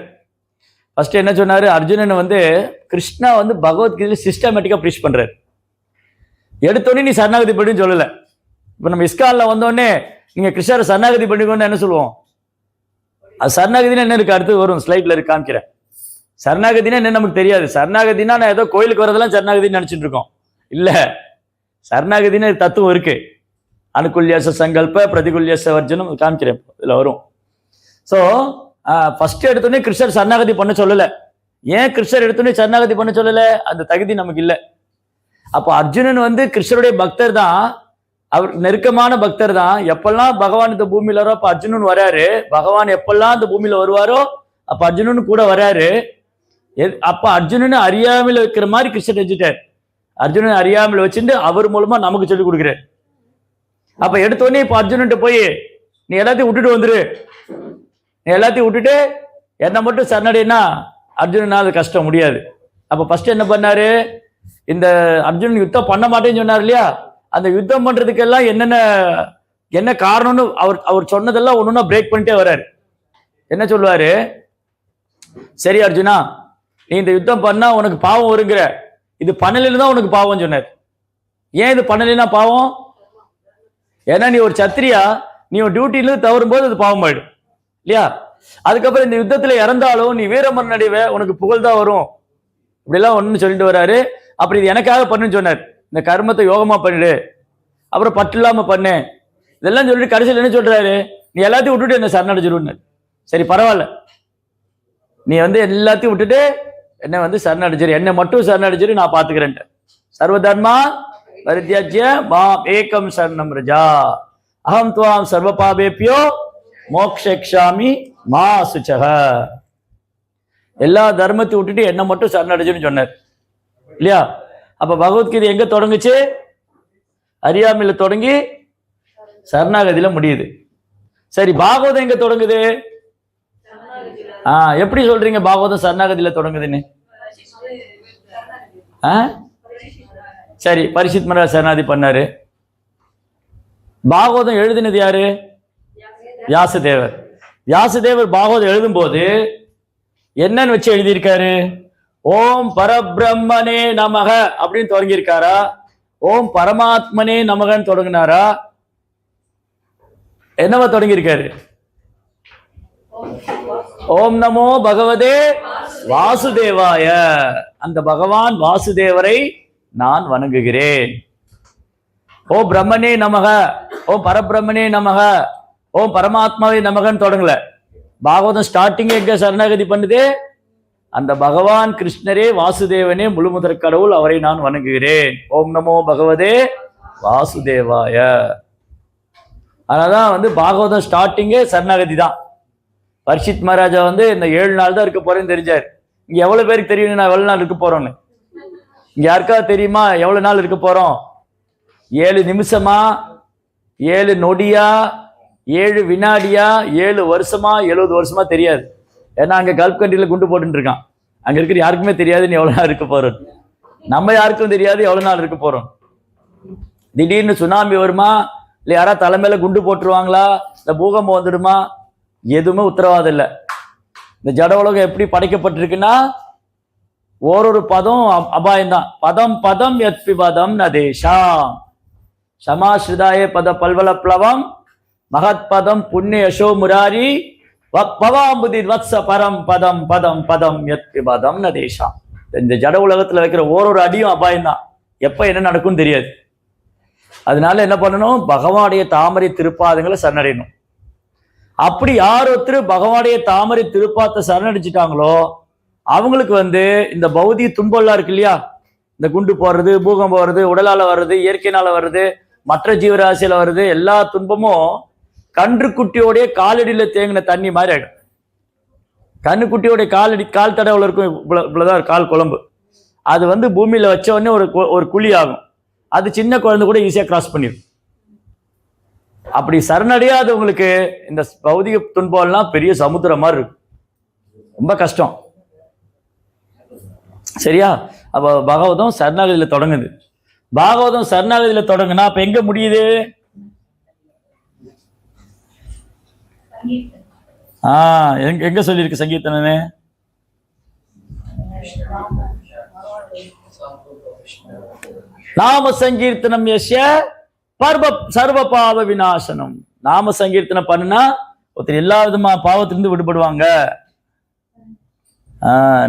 ஃபர்ஸ்ட் என்ன சொன்னாரு? அர்ஜுனன் வந்து கிருஷ்ணா வந்து பகவத்கீதையில சிஸ்டமேட்டிக்கா ப்ரீச் பண்றாரு. எடுத்தோடனே நீ சரணாகதி பண்ணின்னு சொல்லல. இப்ப நம்ம இஸ்கான்ல வந்தோடனே நீங்க கிருஷ்ணரை சரணாகதி பண்ணிக்கோன்னு என்ன சொல்லுவோம்? அது சரணாகதினா என்ன இருக்கு? அடுத்து வரும் ஸ்லைட்ல இருக்கு, காமிக்கிறேன். சரணாகதினா என்ன நமக்கு தெரியாது. சரணாகதினா நான் ஏதோ கோயிலுக்கு வரதெல்லாம் சரணாகதின்னு நினைச்சிட்டு இருக்கோம். இல்ல, சரணாகதின்னு தத்துவம் இருக்கு. அனுகுல்யச சங்கல்ப பிரதிகுல்யச வர்ஜனம் காமிக்கிறேன், இதுல வரும். சோ ஃபர்ஸ்ட் எடுத்தோடனே கிருஷ்ணர் சரணாகதி பண்ண சொல்லல. ஏன் கிருஷ்ணர் எடுத்தோடனே சரணாகதி பண்ண சொல்லல? அந்த தகுதி நமக்கு இல்லை. அப்போ அர்ஜுனன் வந்து கிருஷ்ணருடைய பக்தர் தான், அவர் நெருக்கமான பக்தர் தான். எப்பெல்லாம் பகவான் இந்த பூமியில வரோ அப்ப அர்ஜுனன் வராரு. பகவான் எப்பெல்லாம் இந்த பூமியில வருவாரோ அப்ப அர்ஜுனன் கூட வராரு. அப்ப அர்ஜுனன் அறியாமல் வைக்கிற மாதிரி கிருஷ்ணர் வச்சுட்டார். அர்ஜுனன் அறியாமல் வச்சுட்டு அவர் மூலமா நமக்கு சொல்லிக் கொடுக்குறாரு. அப்ப எடுத்தோடனே இப்ப அர்ஜுனன்ட்ட போய் நீ எல்லாத்தையும் விட்டுட்டு வந்துரு, நீ எல்லாத்தையும் விட்டுட்டு என்னை மட்டும் சரணடைனா அர்ஜுனனால கஷ்டம் முடியாது. அப்ப ஃபர்ஸ்ட் என்ன பண்ணாரு? இந்த அர்ஜுனன் யுத்தம் பண்ண மாட்டேன்னு சொன்னார் இல்லையா? அந்த யுத்தம் பண்றதுக்கெல்லாம் என்ன காரணம்னு அவர் சொன்னதெல்லாம் ஒன்னொன்னா பிரேக் பண்ணிட்டே வர்றாரு. என்ன சொல்லுவாரு? சரி அர்ஜுனா, நீ இந்த யுத்தம் பண்ணா உனக்கு பாவம் வருங்கிற, இது பண்ணலைன்னு தான் உனக்கு பாவம் சொன்னார். ஏன் இது பண்ணலைன்னா பாவம்? ஏன்னா நீ ஒரு சத்திரியா, நீ ஒரு டியூட்டில தவறும் போது அது பாவம் ஆயிடும் இல்லையா? அதுக்கப்புறம் இந்த யுத்தத்துல இறந்தாலும் நீ வீரமரண அடைவ, உனக்கு புகழ்தான் வரும். இப்படிலாம் ஒன்னு சொல்லிட்டு வர்றாரு. அப்படி இது எனக்காக பண்ணுன்னு சொன்னார். இந்த கர்மத்தை யோகமா பண்ணிடு, அப்புறம் பற்று இல்லாம பண்ணு, இதெல்லாம் சொல்லிட்டு கடைசியில் என்ன சொல்றாரு? நீ எல்லாத்தையும் விட்டுட்டு என்ன சரணடைஞ்சிருன்னு. சரி பரவாயில்ல, நீ வந்து எல்லாத்தையும் விட்டுட்டு என்ன வந்து சரணடைஞ்சிரு, என்னை மட்டும் சரணடைஞ்சிரு, நான் பாத்துக்கிறேன். சர்வதர்மா பரித்யஜ்ய மாம் ஏகம் சரணம் ரஜா அகம் துவாம் சர்வ பாபேப்யோ மோக்ஷாமி மா சுச்சக. எல்லா தர்மத்தை விட்டுட்டு என்ன மட்டும் சரணடைஞ்சுன்னு சொன்னார் இல்லையா? அப்ப பகவத்கீதை எங்க தொடங்குச்சு? அறியாமையில தொடங்கி சரணாகதியில முடியுது. சரி, பாகவதம் எங்க தொடங்குது? எப்படி சொல்றீங்க பாகவதம் சரணாகதியில தொடங்குதுன்னு? சரி, பரிசித் மகாராஜ் சரணாகதி பண்ணாரு. பாகவதம் எழுதினது யாரு? வியாசதேவர். வியாசதேவர் பாகவதம் எழுதும் போது என்னன்னு வச்சு எழுதியிருக்காரு? ஓம் பரபிரம்மனே நமக அப்படின்னு தொடங்கியிருக்காரா? ஓம் பரமாத்மனே நமகன்னு தொடங்கினாரா? என்னவா தொடங்கியிருக்காரு? ஓம் நமோ பகவதே வாசுதேவாய, அந்த பகவான் வாசுதேவரை நான் வணங்குகிறேன். ஓ பிரம்மனே நமக, ஓ பரபிரம்மனே நமக, ஓ பரமாத்மாவே நமகன்னு தொடங்கல. பாகவதம் ஸ்டார்டிங் எங்க சரணாகதி பண்ணுது? அந்த பகவான் கிருஷ்ணரே வாசுதேவனே முழுமுதற் கடவுள், அவரை நான் வணங்குகிறேன். ஓம் நமோ பகவதே வாசுதேவாய. அதனாலதான் பாகவதம் ஸ்டார்டிங்கே சரணாகதி தான். பரிஷித் மகாராஜா இந்த 7 நாள் தான் இருக்க போறேன்னு தெரிஞ்சார். இங்க எவ்வளவு பேருக்கு தெரியும் நான் எவ்வளவு நாள் இருக்க போறோம்னு? இங்க யாருக்காவது தெரியுமா எவ்வளவு நாள் இருக்க போறோம்? 7 நிமிஷமா, 7 நொடியா, 7 வினாடியா, 7 வருஷமா, 70 வருஷமா தெரியாது. ஏன்னா அங்க கல்ஃப் கண்ட்ரியில குண்டு போட்டு இருக்கான். அங்க இருக்கிற யாருக்குமே தெரியாது நீ எவ்வளவு நாள் இருக்க போறோம். நம்ம யாருக்கும் தெரியாது எவ்வளவு நாள் இருக்க போறோம். திடீர்னு சுனாமி வருமா, இல்ல யாராவது தலைமையில குண்டு போட்டுருவாங்களா, இல்ல பூகம்பம் வந்துடுமா? எதுவுமே உத்தரவாதம் இல்லை. இந்த ஜட உலகம் எப்படி படைக்கப்பட்டிருக்குன்னா ஒரு பதம் அபாயம்தான். பதம் பதம் யத்பி பதம் நதேஷா சமாஸ்ருதாய பத பல்வல பிளவம் மகத் பதம் புண்ணிய யசோ முராரி பவாம்புதி வத்ச பரம் பதம் பதம் பதம் யத்பி பதம் நதேஷா. இந்த ஜட உலகத்துல வைக்கிற ஒரு அடியும் அபாயம்தான். எப்ப என்ன நடக்கும்னு தெரியாது. அதனால என்ன பண்ணணும்? பகவானுடைய தாமரை திருப்பாதங்களை சரணடையணும். அப்படி யார் ஒருத்தர் பகவானுடைய தாமரை திருப்பாத்தை சரணடிச்சிட்டாங்களோ அவங்களுக்கு இந்த பௌதிக துன்பம்லாம் இருக்கு இல்லையா, இந்த குண்டு போடுறது, பூகம்பம் வருது, உடலால வர்றது, இயற்கையினால வருது, மற்ற ஜீவராசியில வருது, எல்லா துன்பமும் கன்றுக்குட்டியோடைய காலடியில தேங்கின தண்ணி மாதிரி ஆயிடும். கண்ணுக்குட்டியோடைய கால் தடவுல இருக்கும், இவ்வளவுதான் கால் குழம்பு. அது பூமியில வச்ச உடனே ஒரு குழி ஆகும். அது சின்ன குழந்தை கூட ஈஸியா கிராஸ் பண்ணிடும். அப்படி சரணடையாதவங்களுக்கு இந்த பௌதிக துன்பம்லாம் பெரிய சமுத்திரம் மாதிரி இருக்கு, ரொம்ப கஷ்டம். சரியா? அப்ப பாகவதம் சரணாகதியில தொடங்குது. பாகவதம் சரணாகதியில தொடங்குனா அப்ப எங்க முடியுது? எங்க சொல்லியிருக்கு சங்கீர்த்தனே? நாம சங்கீர்த்தனம் யஸ்ய சர்வ பாவ விநாசனம். நாம சங்கீர்த்தனம் பண்ணுனா ஒருத்தர் எல்லா விதமா பாவத்திலிருந்து விடுபடுவாங்க.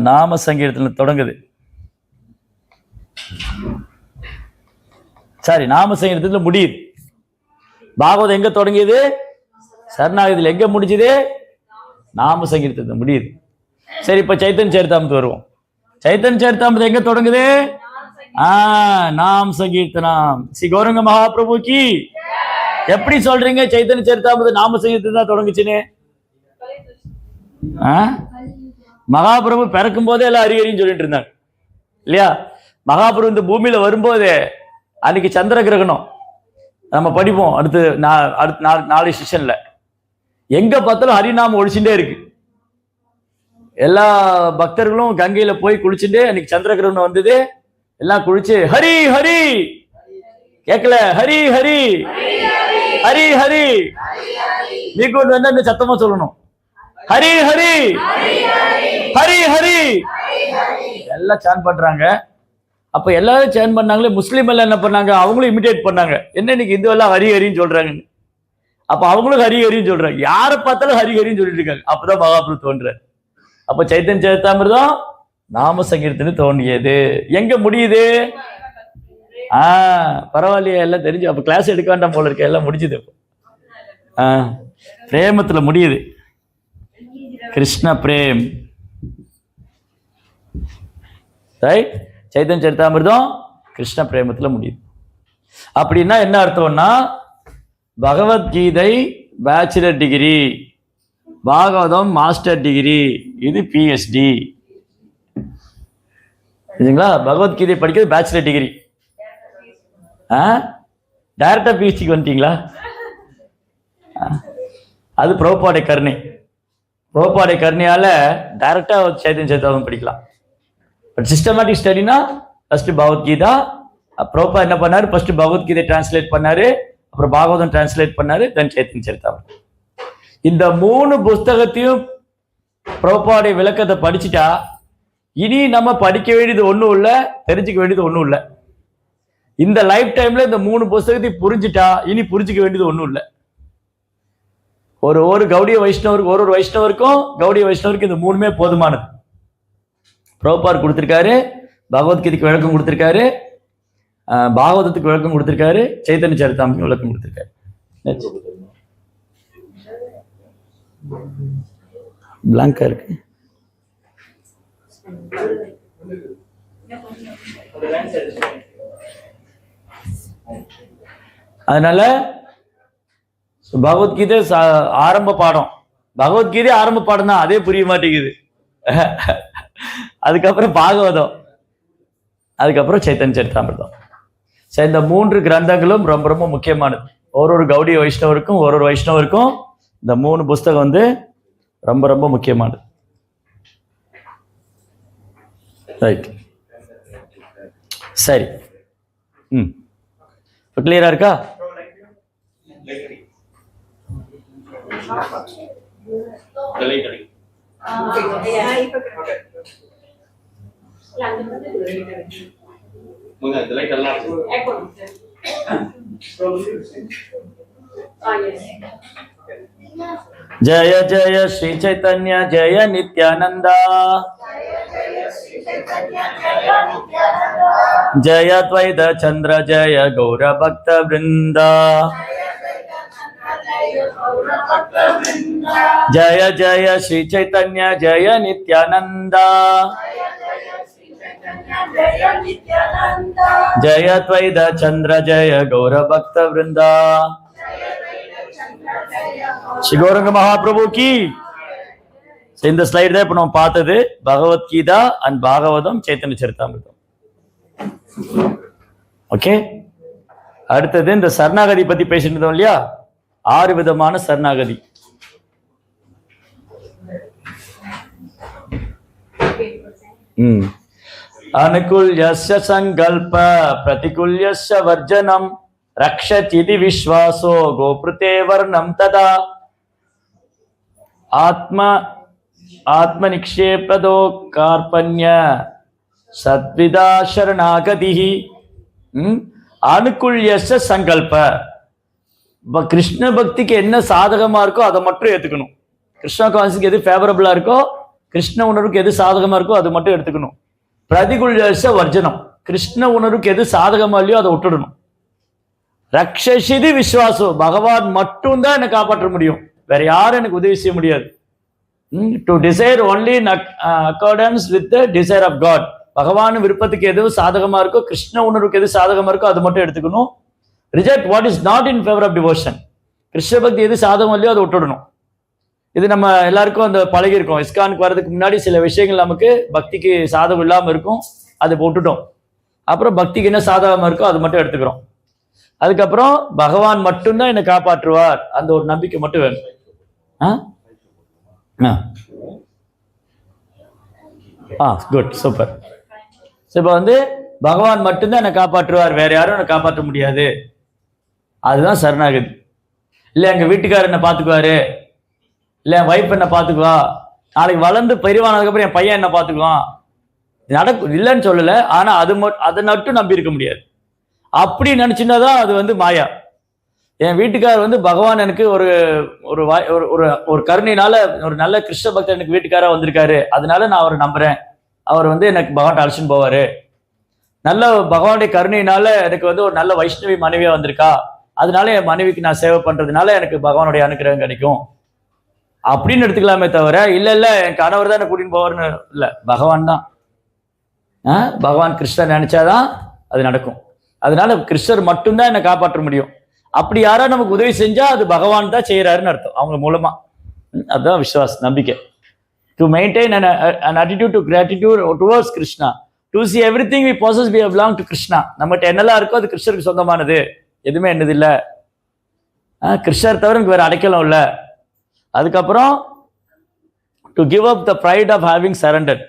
நாம சங்கீர்த்தனம் தொடங்குது. சரி, நாம சங்கீர்த்தனத்துல முடியுது. பாகவதம் எங்க தொடங்கியது? சரணாகதியில். எங்க முடிஞ்சது? நாம சங்கீர்த்தனத்துல முடியுது. சரி, இப்ப சைத்தன்ய சரிதாமத்து வருவோம். சைத்தன்ய சரிதாமத்து எங்க தொடங்குது? நாம் சங்கீர்த்தனம். ஸ்ரீ கௌரங்க மகாபிரபுக்கு எப்படி சொல்றீங்க சைத்தன்ய சரிதாமத்து நாம சங்கீர்த்தனம் தான் தொடங்குச்சுன்னு? மகாபிரபு பிறக்கும் போதே எல்லாம் ஹரிஹரின்னு சொல்லிட்டு இருந்தாங்க இல்லையா? மகாபிரபு இந்த பூமியில வரும்போதே அன்னைக்கு சந்திர கிரகணம் நம்ம படிப்போம். அடுத்து நாளை செஷன்ல எங்க பார்த்தாலும் ஹரிநாமம் ஒழிச்சுட்டே இருக்கு. எல்லா பக்தர்களும் கங்கையில போய் குளிச்சுட்டு அன்னைக்கு சந்திர கிரகணம் வந்தது. எல்லாம் குளிச்சு ஹரி ஹரி கேட்கல, ஹரி ஹரி ஹரி ஹரி நீ கொண்டு வந்து அந்த சத்தமா சொல்லணும். ஹரி ஹரி ஹரி ஹரி எல்லாம் சான் பண்றாங்க. அப்ப எல்லாரும் சேன் பண்ணாங்களே, முஸ்லீம் எல்லாம் என்ன பண்ணாங்க? அவங்களும் இமிடேட் பண்ணாங்க. என்ன இன்னைக்கு இந்து எல்லாம் ஹரி ஹரின்னு சொல்றாங்க. அப்ப அவங்களும் ஹரி ஹரின்னு சொல்றாங்க. யாரை பார்த்தாலும் ஹரி ஹரின்னு சொல்லிட்டு இருக்காங்க. அப்பதான் மகாபிரபு தோன்றார். அப்ப சைத்தன்ய சரிதாமிர்தம் நாம சங்கீர்த்தனம் தோன்றியது. எங்க முடியுது? பரவாயில்லையா, எல்லாம் தெரிஞ்சு. அப்ப கிளாஸ் எடுக்க வேண்டாம் போல இருக்க, எல்லாம் முடிஞ்சுது. பிரேமத்துல முடியுது. கிருஷ்ண பிரேம். ரைட்? சைத்தன்ய சரிதாமிர்தம் கிருஷ்ண பிரேமத்துல முடியுது. அப்படின்னா என்ன அர்த்தம்னா, Bhagavad Gita bachelor degree, Bhagavatam master degree, இது பிஎச்டி. சரிங்களா? பகவத்கீதை படிக்கிறது பேச்சுலர் டிகிரி. டைரக்டா பிஹெச்டிக்கு வந்துட்டீங்களா? அது பிரபுபாடைய கருணை. பிரபுபாடைய கருணையால டைரக்டா சைத்தன்ய சரிதாமிர்தம் படிக்கலாம். பட் சிஸ்டமேட்டிக் ஸ்டடினா ஃபர்ஸ்ட் பகவத்கீதா. பிரபுபா என்ன பண்ணாரு? ஃபர்ஸ்ட் பகவத்கீதை டிரான்ஸ்லேட் பண்ணாரு, அப்புறம் பாகவதம் டிரான்ஸ்லேட் பண்ணாரு, தென் சைத்தன்ய சரிதாமிர்தம். இந்த 3 புஸ்தகத்தையும் பிரபுபாடைய விளக்கத்தை படிச்சுட்டா இனி நம்ம படிக்க வேண்டியது ஒன்றும் இல்லை, தெரிஞ்சுக்க வேண்டியது ஒன்றும் இல்லை. இந்த லைஃப் டைம்ல இந்த 3 புஸ்தகத்தை புரிஞ்சுட்டா இனி புரிஞ்சுக்க வேண்டியது ஒன்றும் இல்லை. ஒரு கௌடிய வைஷ்ணவருக்கு, ஒரு வைஷ்ணவருக்கும் கௌடிய வைஷ்ணவருக்கு இந்த 3மே போதுமானது. பிரபுபார் கொடுத்துருக்காரு, பகவத்கீதைக்கு விளக்கம் கொடுத்துருக்காரு, பாகவதத்துக்கு விளக்கம் கொடுத்துருக்காரு, சைத்தன்ய சரிதாமத்துக்கு விளக்கம் கொடுத்துருக்காரு. பிளாங்கா இருக்கு. அதனால பகவத்கீதை ஆரம்ப பாடம், பகவத்கீதை ஆரம்ப பாடம் தான், அதே புரிய மாட்டேங்குது. அதுக்கப்புறம் பாகவதம், அதுக்கப்புறம் சைத்தன்ய சரிதாமிர்தம். சரி, இந்த 3 கிரந்தங்களும் ரொம்ப ரொம்ப முக்கியமானது. ஒரு கௌடிய வைஷ்ணவருக்கும் ஒரு வைஷ்ணவருக்கும் இந்த 3 புஸ்தகம் வந்து ரொம்ப ரொம்ப முக்கியமானது. ரைட், சரி. இப்போ கிளியரா இருக்கா? जय जय श्री चैतन्य जय नित्यानंद, जय द्वैत चंद्र जय गौर भक्त वृंद, जय जय श्री चैतन्य जय नित्यानंद, जय द्वैत चंद्र जय गौर भक्त वृंद. ஸ்ரீ கௌரங்க மகாபிரபு கி. இந்த ஸ்லைடு தான் இப்ப நம்ம பார்த்தது, பகவத்கீதா அண்ட் பாகவதம், சைத்தன்ய சரிதாமிர்தம். ஓகே, அடுத்தது இந்த சரணாகதி பத்தி பேசிட்டு இருந்தோம் இல்லையா? 6 விதமான சரணாகதி. அனுகூல்யஸ்ய சங்கல்ப பிரதிகூல்யஸ்ய வர்ஜனம் ரக்ஷதிதி விஸ்வாசோ கோப்ருதே வர்ணம் ததா ஆத்மநிக்ஷேபதோ கார்பண்ய சத்விதா சரணாகதிஹி. அனுகூல்யஸ்ய சங்கல்ப, கிருஷ்ண பக்திக்கு என்ன சாதகமா இருக்கோ அதை மட்டும் ஏத்துக்கணும். கிருஷ்ண கான்சிக்கு எது ஃபேவரபிளா இருக்கோ, கிருஷ்ண உணர்வுக்கு எது சாதகமா இருக்கோ அது மட்டும் எடுத்துக்கணும். பிரதிகூல்யஸ்ய வர்ஜனம், கிருஷ்ண உணர்வுக்கு எது சாதகமா இல்லையோ அதை விட்டுடணும். ரக்ஷசிதி விஸ்வாசோ, பகவான் மட்டும்தான் என்னை காப்பாற்ற முடியும், வேற யாரும் எனக்கு உதவி செய்ய முடியாது. To desire only in accordance with the desire of God. பகவான் விருப்பத்துக்கு எது சாதகமா இருக்கோ, கிருஷ்ண உணர்வுக்கு எது சாதகமா இருக்கோ அது மட்டும் எடுத்துக்கணும். Reject what is not in favour of devotion. Krishna பக்தி எது சாதகம் இல்லையோ அதை விட்டுடணும். இது நம்ம எல்லாருக்கும் அந்த பழகி இருக்கோம். இஸ்கானுக்கு வர்றதுக்கு முன்னாடி சில விஷயங்கள் நமக்கு பக்திக்கு சாதகம் இல்லாம இருக்கும், அதை விட்டுட்டோம். அப்புறம் பக்திக்கு என்ன சாதகமா இருக்கோ அது மட்டும் எடுத்துக்கிறோம். அதுக்கப்புறம் பகவான் மட்டும்தான் என்னை காப்பாற்றுவார், அந்த ஒரு நம்பிக்கை மட்டும் வேணும். Good, super. இப்போ வந்து பகவான் மட்டும்தான் என்னை காப்பாற்றுவார், வேற யாரும் என்னை காப்பாற்ற முடியாது, அதுதான் சரணாகதி. இல்லை எங்க வீட்டுக்காரர் என்ன பார்த்துக்குவாரு, இல்லை என் வைஃப் என்ன பார்த்துக்குவா, நாளைக்கு வளர்ந்து பெரியவானதுக்கப்புறம் என் பையன் என்ன பார்த்துக்குவான், நடக்கும் இல்லைன்னு சொல்லலை. ஆனால் அதை மட்டும் நம்பி இருக்க முடியாது. அப்படி நினைச்சுன்னா தான் அது வந்து மாயா. என் வீட்டுக்காரர் வந்து பகவான் எனக்கு ஒரு ஒரு ஒரு கருணையினால ஒரு நல்ல கிருஷ்ண பக்தர் எனக்கு வீட்டுக்காரா வந்திருக்காரு, அதனால நான் அவரை நம்புறேன், அவர் வந்து எனக்கு பகவான் அழைச்சின்னு போவாரு. நல்ல பகவானுடைய கருணையினால எனக்கு வந்து ஒரு நல்ல வைஷ்ணவி மனைவியா வந்திருக்கா, அதனால என் மனைவிக்கு நான் சேவை பண்றதுனால எனக்கு பகவானுடைய அனுக்கிரகம் கிடைக்கும் அப்படின்னு எடுத்துக்கலாமே தவிர, இல்ல என் கணவர் தான் என்ன கூட்டின்னு போவார்னு இல்ல, பகவான் தான். பகவான் கிருஷ்ணர் நினைச்சாதான் அது நடக்கும். அதனால கிருஷ்ணர் மட்டும்தான் என்னை காப்பாற்ற முடியும். அப்படி யாரா நமக்கு உதவி செஞ்சா அது பகவான் தான் செய்யறாருன்னு அர்த்தம், அவங்க மூலமா. அதுதான் விஸ்வாஸ், நம்பிக்கை. To maintain an attitude to gratitude towards Krishna, to see everything we possess we belong to Krishna. நம்மகிட்ட என்னெல்லாம் இருக்கோ அது கிருஷ்ணருக்கு சொந்தமானது, எதுவுமே என்னது இல்லை, கிருஷ்ணர் தவிர எனக்கு வேற அடைக்கலம் இல்லை. அதுக்கப்புறம் to give up the pride of having surrender.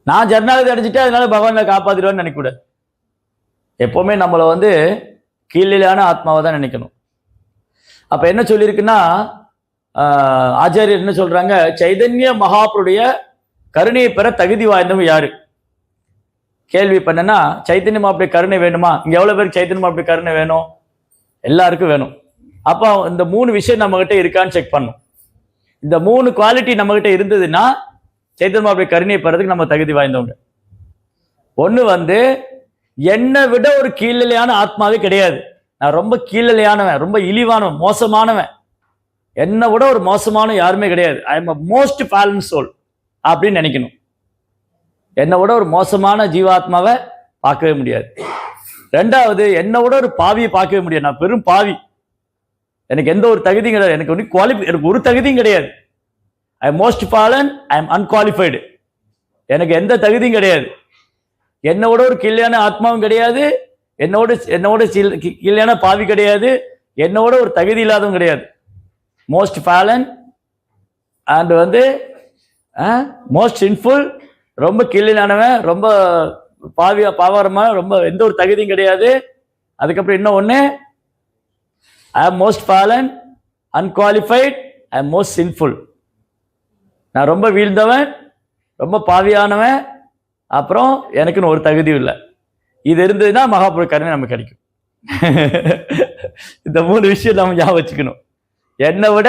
நான் ஜர்னாகதி அடைஞ்சிட்டு அதனால பகவானை காப்பாத்திடுவேன்னு நினைக்கக்கூடாது. எப்பவுமே நம்மளை வந்து கீழிலான ஆத்மாவை தான் நினைக்கணும். அப்ப என்ன சொல்லியிருக்குன்னா, ஆச்சாரியர் என்ன சொல்றாங்க, சைதன்ய மகாபுருடைய கருணையை பெற தகுதி வாய்ந்தவங்க யாரு கேள்வி பண்ணனா, சைத்தன்ய மகாபுருடைய கருணை வேணுமா? இங்க எவ்வளவு பேருக்கு சைத்தன்ய மகாபுருடைய கருணை வேணும்? எல்லாருக்கும் வேணும். அப்போ இந்த 3 விஷயம் நம்ம கிட்ட இருக்கான்னு செக் பண்ணும். இந்த 3 குவாலிட்டி நம்ம கிட்ட இருந்ததுன்னா சைத்தன்ய மகாபிரபு கருணையை பெறதுக்கு நம்ம தகுதி வாய்ந்தவங்க. ஒண்ணு வந்து என்னை விட ஒரு கீழ்நிலையான ஆத்மாவே கிடையாது. நான் ரொம்ப கீழ்நிலையானவன், ரொம்ப இழிவானவன், மோசமானவன். என்னை விட ஒரு மோசமான யாருமே கிடையாது. I am most fallen soul அப்படின்னு நினைக்கணும். என்னை விட ஒரு மோசமான ஜீவாத்மாவை பார்க்கவே முடியாது. ரெண்டாவது, என்னை விட ஒரு பாவியை பார்க்கவே முடியாது. நான் பெரும் பாவி, எனக்கு எந்த ஒரு தகுதியும் கிடையாது. எனக்கு எனக்கு ஒரு தகுதியும் கிடையாது. I am most fallen, I am unqualified. எனக்கு எந்த தகுதியும் கிடையாது. என்னோட ஒரு கீழான ஆத்மாவும் கிடையாது, என்னோட கீழான பாவி கிடையாது, என்னோட ஒரு தகுதி இல்லாதவங்க கிடையாது. மோஸ்ட் ஃபாலன் அண்ட் வந்து மோஸ்ட் சின்ஃபுல், ரொம்ப கீழானவன், ரொம்ப பாவாரமா, ரொம்ப எந்த ஒரு தகுதியும் கிடையாது. அதுக்கப்புறம் இன்னும் ஒண்ணு, ஐ am most fallen, unqualified, I am most sinful. நான் ரொம்ப வீழ்ந்தவன், ரொம்ப பாவியானவன், அப்புறம் எனக்குன்னு ஒரு தகுதியும் இல்லை. இது இருந்ததுன்னா மகாபுருஷ கருணை நமக்கு கிடைக்கும். இந்த 3 விஷயம் நம்ம ஞாபகம் வச்சுக்கணும். என்னை விட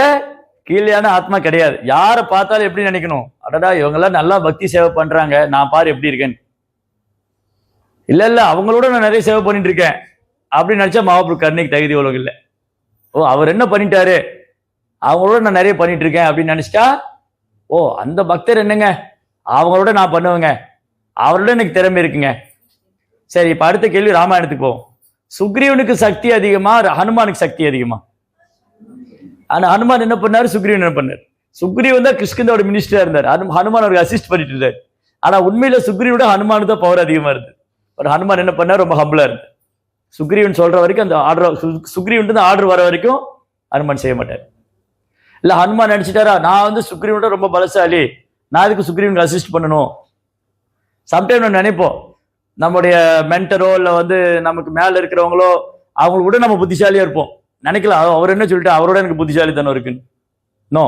கீழேயான ஆத்மா கிடையாது. யாரை பார்த்தாலும் எப்படி நினைக்கணும், அடடா இவங்கெல்லாம் நல்லா பக்தி சேவை பண்றாங்க, நான் பாரு எப்படி இருக்கேன். இல்ல அவங்களோட நான் நிறைய சேவை பண்ணிட்டு இருக்கேன் அப்படின்னு நினைச்சா மகாபுருஷ கருணைக்கு தகுதி உலகம் இல்லை. ஓ அவர் என்ன பண்ணிட்டாரு, அவங்களோட நான் நிறைய பண்ணிட்டு இருக்கேன் அப்படின்னு நினைச்சிட்டா, ஓ அந்த பக்தர் என்னங்க, அவங்களோட நான் பண்ணுவேங்க, அவரோட எனக்கு திறமை இருக்குங்க. சரி, இப்ப அடுத்த கேள்வி ராமாயணத்துக்கு போவோம். சுக்ரீவனுக்கு சக்தி அதிகமா, ஹனுமானுக்கு சக்தி அதிகமா? ஆனா ஹனுமான் என்ன பண்ணாரு, சுக்ரீவன் என்ன பண்ணாரு? சுக்ரீவன் தான் கிருஷ்ணனோட மினிஸ்டரா இருந்தார், ஹனுமான் அவருக்கு அசிஸ்ட் பண்ணிட்டு இருந்தார். ஆனா உண்மையில சுக்ரீவோட ஹனுமானுக்கு தான் பவர் அதிகமா இருந்து. ஒரு ஹனுமான் என்ன பண்ணார், ரொம்ப ஹம்பிளா இருந்து சுக்ரீவன் சொல்ற வரைக்கும், அந்த ஆர்டர் சுக்ரீவன் ஆர்டர் வர வரைக்கும் ஹனுமான் செய்ய மாட்டார். இல்ல ஹனுமான் நினைச்சிட்டாரா, நான் வந்து சுக்ரீவனோட ரொம்ப பலசாலி, நான் அதுக்கு சுக்ரீவனுக்கு அசிஸ்ட் பண்ணணும். சம்டைம் நம்ம நினைப்போம், நம்முடைய மென்டரோ இல்லை வந்து நமக்கு மேல இருக்கிறவங்களோ அவங்கள விட நம்ம புத்திசாலியா இருப்போம் நினைக்கலாம். அவர் என்ன சொல்லிட்டு அவரோட எனக்கு புத்திசாலித்தனம் இருக்குன்னு. நோ,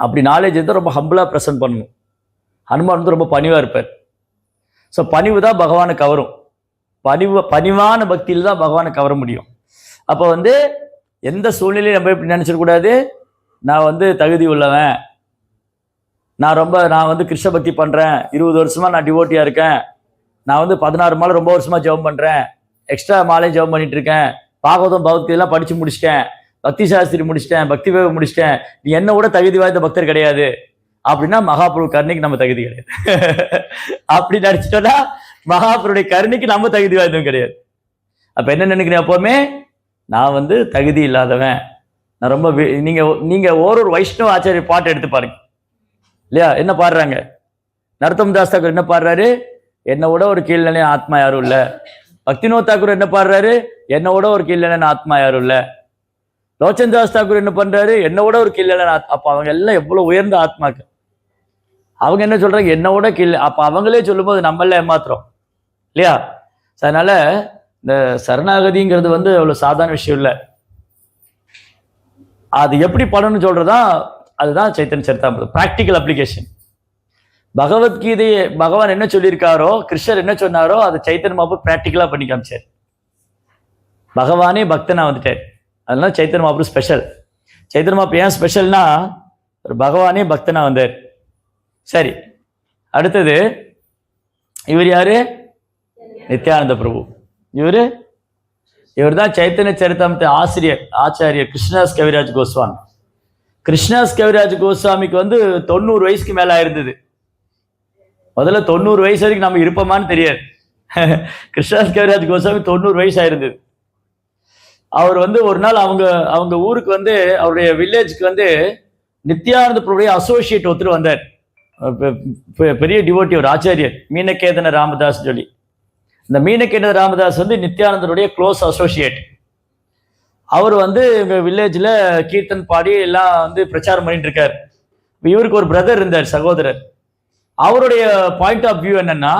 அப்படி நாலேஜ் இருந்தால் ரொம்ப ஹம்பிளா ப்ரெசென்ட் பண்ணணும். ஹனுமான் வந்து ரொம்ப பணிவா இருப்பார். ஸோ பணிவு தான் பகவானை கவரும். பணிவான பக்தியில் தான் பகவானை கவர முடியும். அப்போ வந்து எந்த சூழ்நிலையும் நம்ம இப்படி நினைச்சிடக்கூடாது, நான் வந்து தகுதி உள்ளவன், நான் வந்து கிருஷ்ண பக்தி பண்றேன், 20 வருஷமா நான் டிவோட்டியா இருக்கேன், நான் வந்து 16 மாலை ரொம்ப வருஷமா ஜெபம் பண்றேன், எக்ஸ்ட்ரா மாலையும் ஜெபம் பண்ணிட்டு இருக்கேன், பாகவதம் பகவத்கீதைலாம் படிச்சு முடிச்சிட்டேன், பக்தி சாஸ்திரி முடிச்சிட்டேன், பக்தி வேவ முடிச்சிட்டேன், நீ என்ன விட தகுதி வாய்ந்த பக்தர் கிடையாது அப்படின்னா மகாபுரு கருணைக்கு நம்ம தகுதி கிடையாது. அப்படி நடிச்சிட்டோம்னா மகாபுருடைய கருணைக்கு நம்ம தகுதி வாய்ந்தவங்க கிடையாது. அப்ப என்ன நினைக்கிறேன், எப்பவுமே நான் வந்து தகுதி இல்லாதவன், நான் ரொம்ப நீங்க ஒரு வைஷ்ணவ ஆச்சாரிய பாட்டு எடுத்து பாருங்க இல்லையா, என்ன பாடுறாங்க? நரோத்தம் தாஸ் தாக்கூர் என்ன பாடுறாரு, என்னை விட ஒரு கீழ்நிலை ஆத்மா யாரும் இல்ல. பக்தினோத் தாக்கூர் என்ன பாடுறாரு, என்னை விட ஒரு கீழ்நிலை ஆத்மா யாரும் இல்ல. லோச்சன் தாஸ் தாக்கூர் என்ன பண்றாரு, என்னை விட ஒரு கீழ்நிலை. அப்ப அவங்க எல்லாம் எவ்வளவு உயர்ந்த ஆத்மாக்கு. அவங்க என்ன சொல்றாங்க, என்னை விட கீழ். அப்ப அவங்களே சொல்லும் போது நம்மள ஏமாத்துறோம் இல்லையா? அதனால இந்த சரணாகதிங்கிறது வந்து அவ்வளவு சாதாரண விஷயம் இல்லை. அது எப்படி பண்ணணும்னு சொல்றதா, அதுதான் சைத்தன்ய சரிதாமிர்தம், பிராக்டிக்கல் அப்ளிகேஷன். பகவத்கீதையை பகவான் என்ன சொல்லியிருக்காரோ, கிருஷ்ணர் என்ன சொன்னாரோ அதை சைத்தன்ய மகாபிரபு பிராக்டிக்கலா பண்ணி காமிச்சார். பகவானே பக்தனா வந்துட்டார். அதனால சைத்தன்ய மகாபிரபு ஸ்பெஷல். சைத்தன்ய மகாபிரபு ஏன் ஸ்பெஷல்னா, பகவானே பக்தனா வந்தார். சரி, அடுத்தது இவர் யாரு? நித்யானந்த பிரபு. இவர் தான் சைத்தன்ய சரிதாமிரத்தின் ஆசிரியர், ஆச்சாரியர் கிருஷ்ணதாஸ் கவிராஜ் கோஸ்வாமி. கிருஷ்ணதாஸ் கவிராஜ் கோஸ்வாமிக்கு வந்து 90 வயசுக்கு மேல ஆயிருந்தது. முதல்ல 90 வயசு வரைக்கும் நம்ம இருப்போமான்னு தெரியாது. கிருஷ்ணதாஸ் கவிராஜ் கோஸ்வாமி 90 வயசு ஆயிருந்தது. அவர் வந்து ஒரு நாள் அவங்க ஊருக்கு வந்து, அவருடைய வில்லேஜுக்கு வந்து நித்யானந்த பிரபுடைய அசோசியேட் ஒருத்தர் வந்தார். பெரிய டிவோட்டி, ஒரு ஆச்சாரியர், மீனகேதன ராமதாஸ் சொல்லி. இந்த மீனகேதன ராமதாஸ் வந்து நித்யானந்தருடைய க்ளோஸ் அசோசியேட். அவர் வந்து எங்க வில்லேஜ்ல கீர்த்தன் பாடி எல்லாம் வந்து பிரச்சாரம் பண்ணிட்டு இருக்காரு. இவருக்கு ஒரு பிரதர் இருந்தார், சகோதரர். அவருடைய பாயிண்ட் ஆஃப் வியூ என்னன்னா,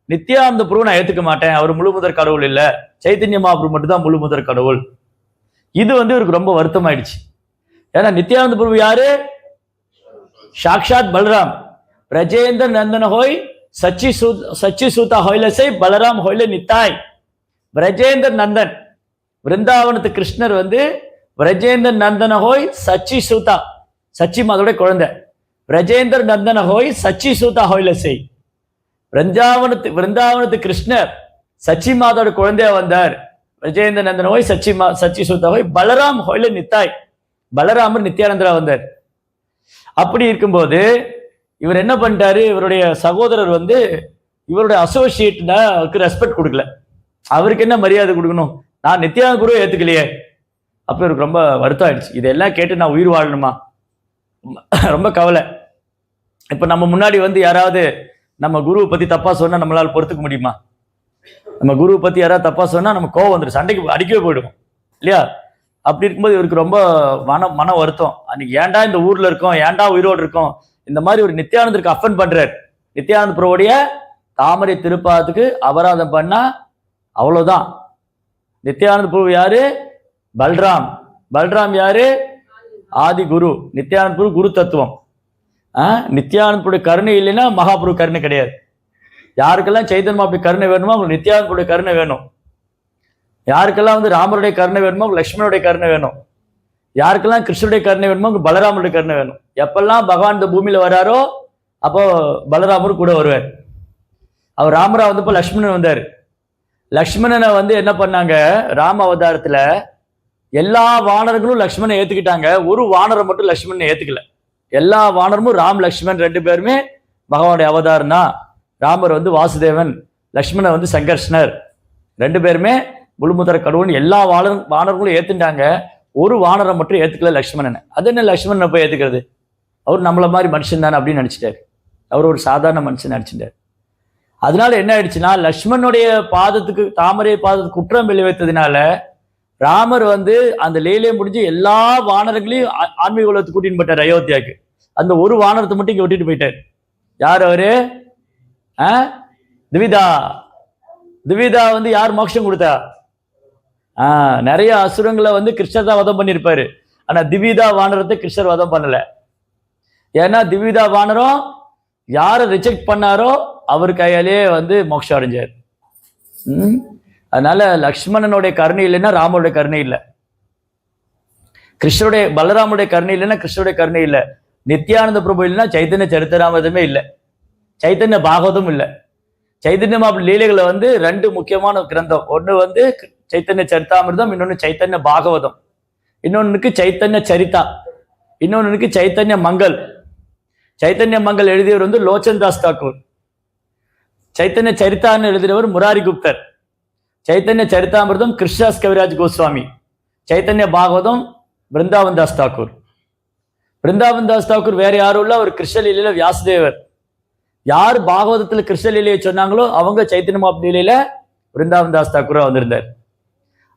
நித்யானந்த பிரபு நான் ஏத்துக்க மாட்டேன், அவர் முழு முதற் கடவுள் இல்ல, சைத்தன்ய மகாபிரபு மட்டும் தான் முழு முதற் கடவுள். இது வந்து இவருக்கு ரொம்ப வருத்தம் ஆயிடுச்சு. ஏன்னா நித்யானந்த பிரபு யாரு? சாக்ஷாத் பலராம். பிரஜேந்திர நந்தன ஹோய் சச்சி சூதா ஹோய்லசை பலராம் ஹோய்ல நித்தாய். பிரஜேந்திர நந்தன், விருந்தாவனத்து கிருஷ்ணர் வந்து பிரஜேந்திர நந்தன ஹோய் சச்சி சூதா, சச்சி மாதோட குழந்தை. பிரஜேந்திர நந்தன ஹோய் சச்சி சூதா ஹோயில செய். விருந்தாவனத்து கிருஷ்ணர் சச்சி மாதோட குழந்தையா வந்தார். பிரஜேந்திர நந்தன ஹோய் சச்சி சூதா ஹோய் பலராம் ஹோயில நித்தாய். பலராமர் நித்யானந்தரா வந்தார். அப்படி இருக்கும்போது இவர் என்ன பண்ணிட்டாரு, இவருடைய சகோதரர் வந்து இவருடைய அசோசியேட்னா அவருக்கு ரெஸ்பெக்ட் கொடுக்கல. அவருக்கு என்ன மரியாதை கொடுக்கணும், நான் நித்யானந்த குருவை ஏத்துக்கலையே. அப்ப இவருக்கு ரொம்ப வருத்தம் ஆயிடுச்சு. இதெல்லாம் கேட்டு நான் உயிர் வாழணுமா, ரொம்ப கவலை. இப்ப நம்ம முன்னாடி வந்து யாராவது நம்ம குருவை பத்தி தப்பா சொன்னா நம்மளால பொறுத்துக்க முடியுமா? நம்ம குருவை பத்தி யாராவது தப்பா சொன்னா நம்ம கோவம் வந்துடும், சண்டைக்கு அடிக்கவே போயிடுவோம் இல்லையா? அப்படி இருக்கும்போது இவருக்கு ரொம்ப மன வருத்தம். அன்னைக்கு ஏன்டா இந்த ஊர்ல இருக்கோம், ஏன்டா உயிரோடு இருக்கோம், இந்த மாதிரி ஒரு நித்யானந்தருக்கு அஃபன் பண்றாரு. நித்யானந்த பிரபுடைய தாமரை திருப்பாதத்துக்கு அபராதம் பண்ணா அவ்வளவுதான். நித்யானந்த பிரபு யாரு? பல்ராம். பல்ராம் யாரு? ஆதி குரு. நித்யானந்த பிரபு குரு தத்துவம். நித்யானந்தருடைய கருணை இல்லைன்னா மகாபிரபு கருணை கிடையாது. யாருக்கெல்லாம் சைதன்ய அப்படி கருணை வேணுமோ அவங்க நித்யானந்தருடைய கருணை வேணும். யாருக்கெல்லாம் வந்து ராமருடைய கருணை வேணுமோ லக்ஷ்மணனுடைய கருணை வேணும். யாருக்கெல்லாம் கிருஷ்ணனுடைய கருணை வேணுமோ பலராமருடைய கருணை வேணும். எப்பெல்லாம் பகவான் இந்த பூமியில வராரோ அப்போ பலராமர் கூட வருவார். அவர் ராமரா வந்தப்போ லக்ஷ்மணன் வந்தார். லக்ஷ்மணனை வந்து என்ன பண்ணாங்க, ராம அவதாரத்துல எல்லா வானர்களும் லக்ஷ்மணனை ஏத்துக்கிட்டாங்க, ஒரு வானரை மட்டும் லக்ஷ்மணனை ஏத்துக்கல. எல்லா வானரமும் ராம் லக்ஷ்மண் ரெண்டு பேருமே பகவானுடைய அவதாரம் தான். ராமர் வந்து வாசுதேவன், லக்ஷ்மணன் வந்து சங்கர்ஷ்ணர், ரெண்டு பேருமே முழுமுதற கடவுள். எல்லா வானர்களும் ஏத்துட்டாங்க, ஒரு வானரை மட்டும் ஏத்துக்கல லக்ஷ்மணனை. அது என்ன லக்ஷ்மணனை போய் ஏத்துக்கிறது, அவர் நம்மள மாதிரி மனுஷன் தானே அப்படின்னு நினைச்சிட்டாரு. அவர் ஒரு சாதாரண மனுஷன் நினைச்சிட்டாரு. அதனால என்ன ஆயிடுச்சுன்னா, லக்ஷ்மணனுடைய பாதத்துக்கு தாமரை பாதத்துக்கு குற்றம் விளைவித்ததுனால ராமர் வந்து அந்த லீலையை முடிஞ்சு எல்லா வானர்களையும் ஆன்மீக உலகத்துக்கு கூட்டின்னு போயிட்டார் அயோத்தியாவுக்கு. அந்த ஒரு வானரத்தை மட்டும் இங்க விட்டுட்டு போயிட்டார். யார் அவரு? திவிதா. திவிதா வந்து யார் மோட்சம் கொடுத்தா? நிறைய அசுரங்களை வந்து கிருஷ்ணர் தான் வதம் பண்ணியிருப்பாரு. ஆனா திவிதா வானரத்தை கிருஷ்ணர் வதம் பண்ணல. ஏன்னா திவிதா வானரம் யாரை ரிஜெக்ட் பண்ணாரோ அவர் கையாலே வந்து மோட்சம் அடைஞ்சார். அதனால லக்ஷ்மணனுடைய கருணை இல்லைன்னா ராமருடைய கருணை இல்லை, கிருஷ்ணருடைய பலராமுடைய கருணை இல்லைன்னா கிருஷ்ணருடைய கருணை இல்லை, நித்யானந்த பிரபு இல்லைன்னா சைத்தன்ய சரித்திராமிரதமே இல்லை, சைத்தன்ய பாகவதம் இல்லை. சைத்தன்ய மாபு லீலைகளை வந்து ரெண்டு முக்கியமான கிரந்தம், ஒன்று வந்து சைத்தன்ய சரித்தாமிர்தம், இன்னொன்று சைத்தன்ய பாகவதம், இன்னொன்னுக்கு சைத்தன்ய சரிதா, இன்னொன்னுக்கு சைத்தன்ய மங்கள். சைத்தன்ய மங்கள் எழுதியவர் வந்து லோச்சன் தாஸ் தாக்கூர். சைத்தன்ய சரித்தான்னு எழுதியவர் முராரி குப்தர். சைத்தன்ய சரித்தாமிர்தம் கிருஷ்ணாஸ் கவிராஜ் கோஸ்வாமி. சைத்தன்ய பாகவதம் பிருந்தாவன் தாஸ் தாக்கூர். பிருந்தாவன் தாஸ் தாக்கூர் வேற யாரும் இல்ல, அவர் கிருஷ்ணலீலையில வியாசதேவர். யார் பாகவதத்துல கிருஷ்ணலீலையை சொன்னாங்களோ அவங்க சைத்தன்ய மாப்லீலையில பிருந்தாவன் தாஸ் தாக்கூரா வந்திருந்தார்.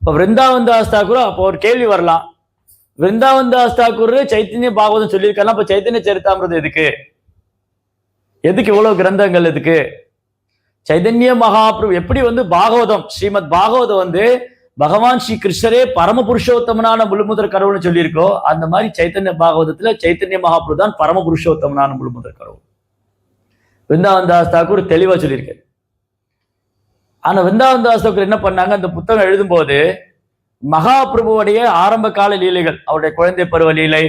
இப்ப பிருந்தாவன் தாஸ் தாக்கூர், அப்போ ஒரு கேள்வி வரலாம், பிருந்தாவன் தாஸ் தாக்கூர் சைத்தன்ய பாகவதம் சொல்லியிருக்கலாம், அப்ப சைத்தன்ய சரித்தாமிரதம் எதுக்கு, எதுக்கு இவ்வளவு கிரந்தங்கள் எதுக்கு? சைதன்ய மகாபிரபு எப்படி வந்து பாகவதம் ஸ்ரீமத் பாகவதம் வந்து பகவான் ஸ்ரீ கிருஷ்ணரே பரம புருஷோத்தமனான முழுமுதற் கடவுள்னு சொல்லியிருக்கோ, அந்த மாதிரி சைத்தன்ய பாகவதத்துல சைத்தன்ய மகாபிரபு தான் பரம புருஷோத்தமனான முழுமுதற் கடவுள். விருந்தாவன் தாஸ் தாக்கூர் தெளிவா சொல்லியிருக்காரு. ஆனா விருந்தாவன் தாஸ் தாக்கூர் என்ன பண்ணாங்க, அந்த புத்தகம் எழுதும் போது மகாபிரபுவுடைய ஆரம்ப கால லீலைகள், அவருடைய குழந்தை பருவ லீலை,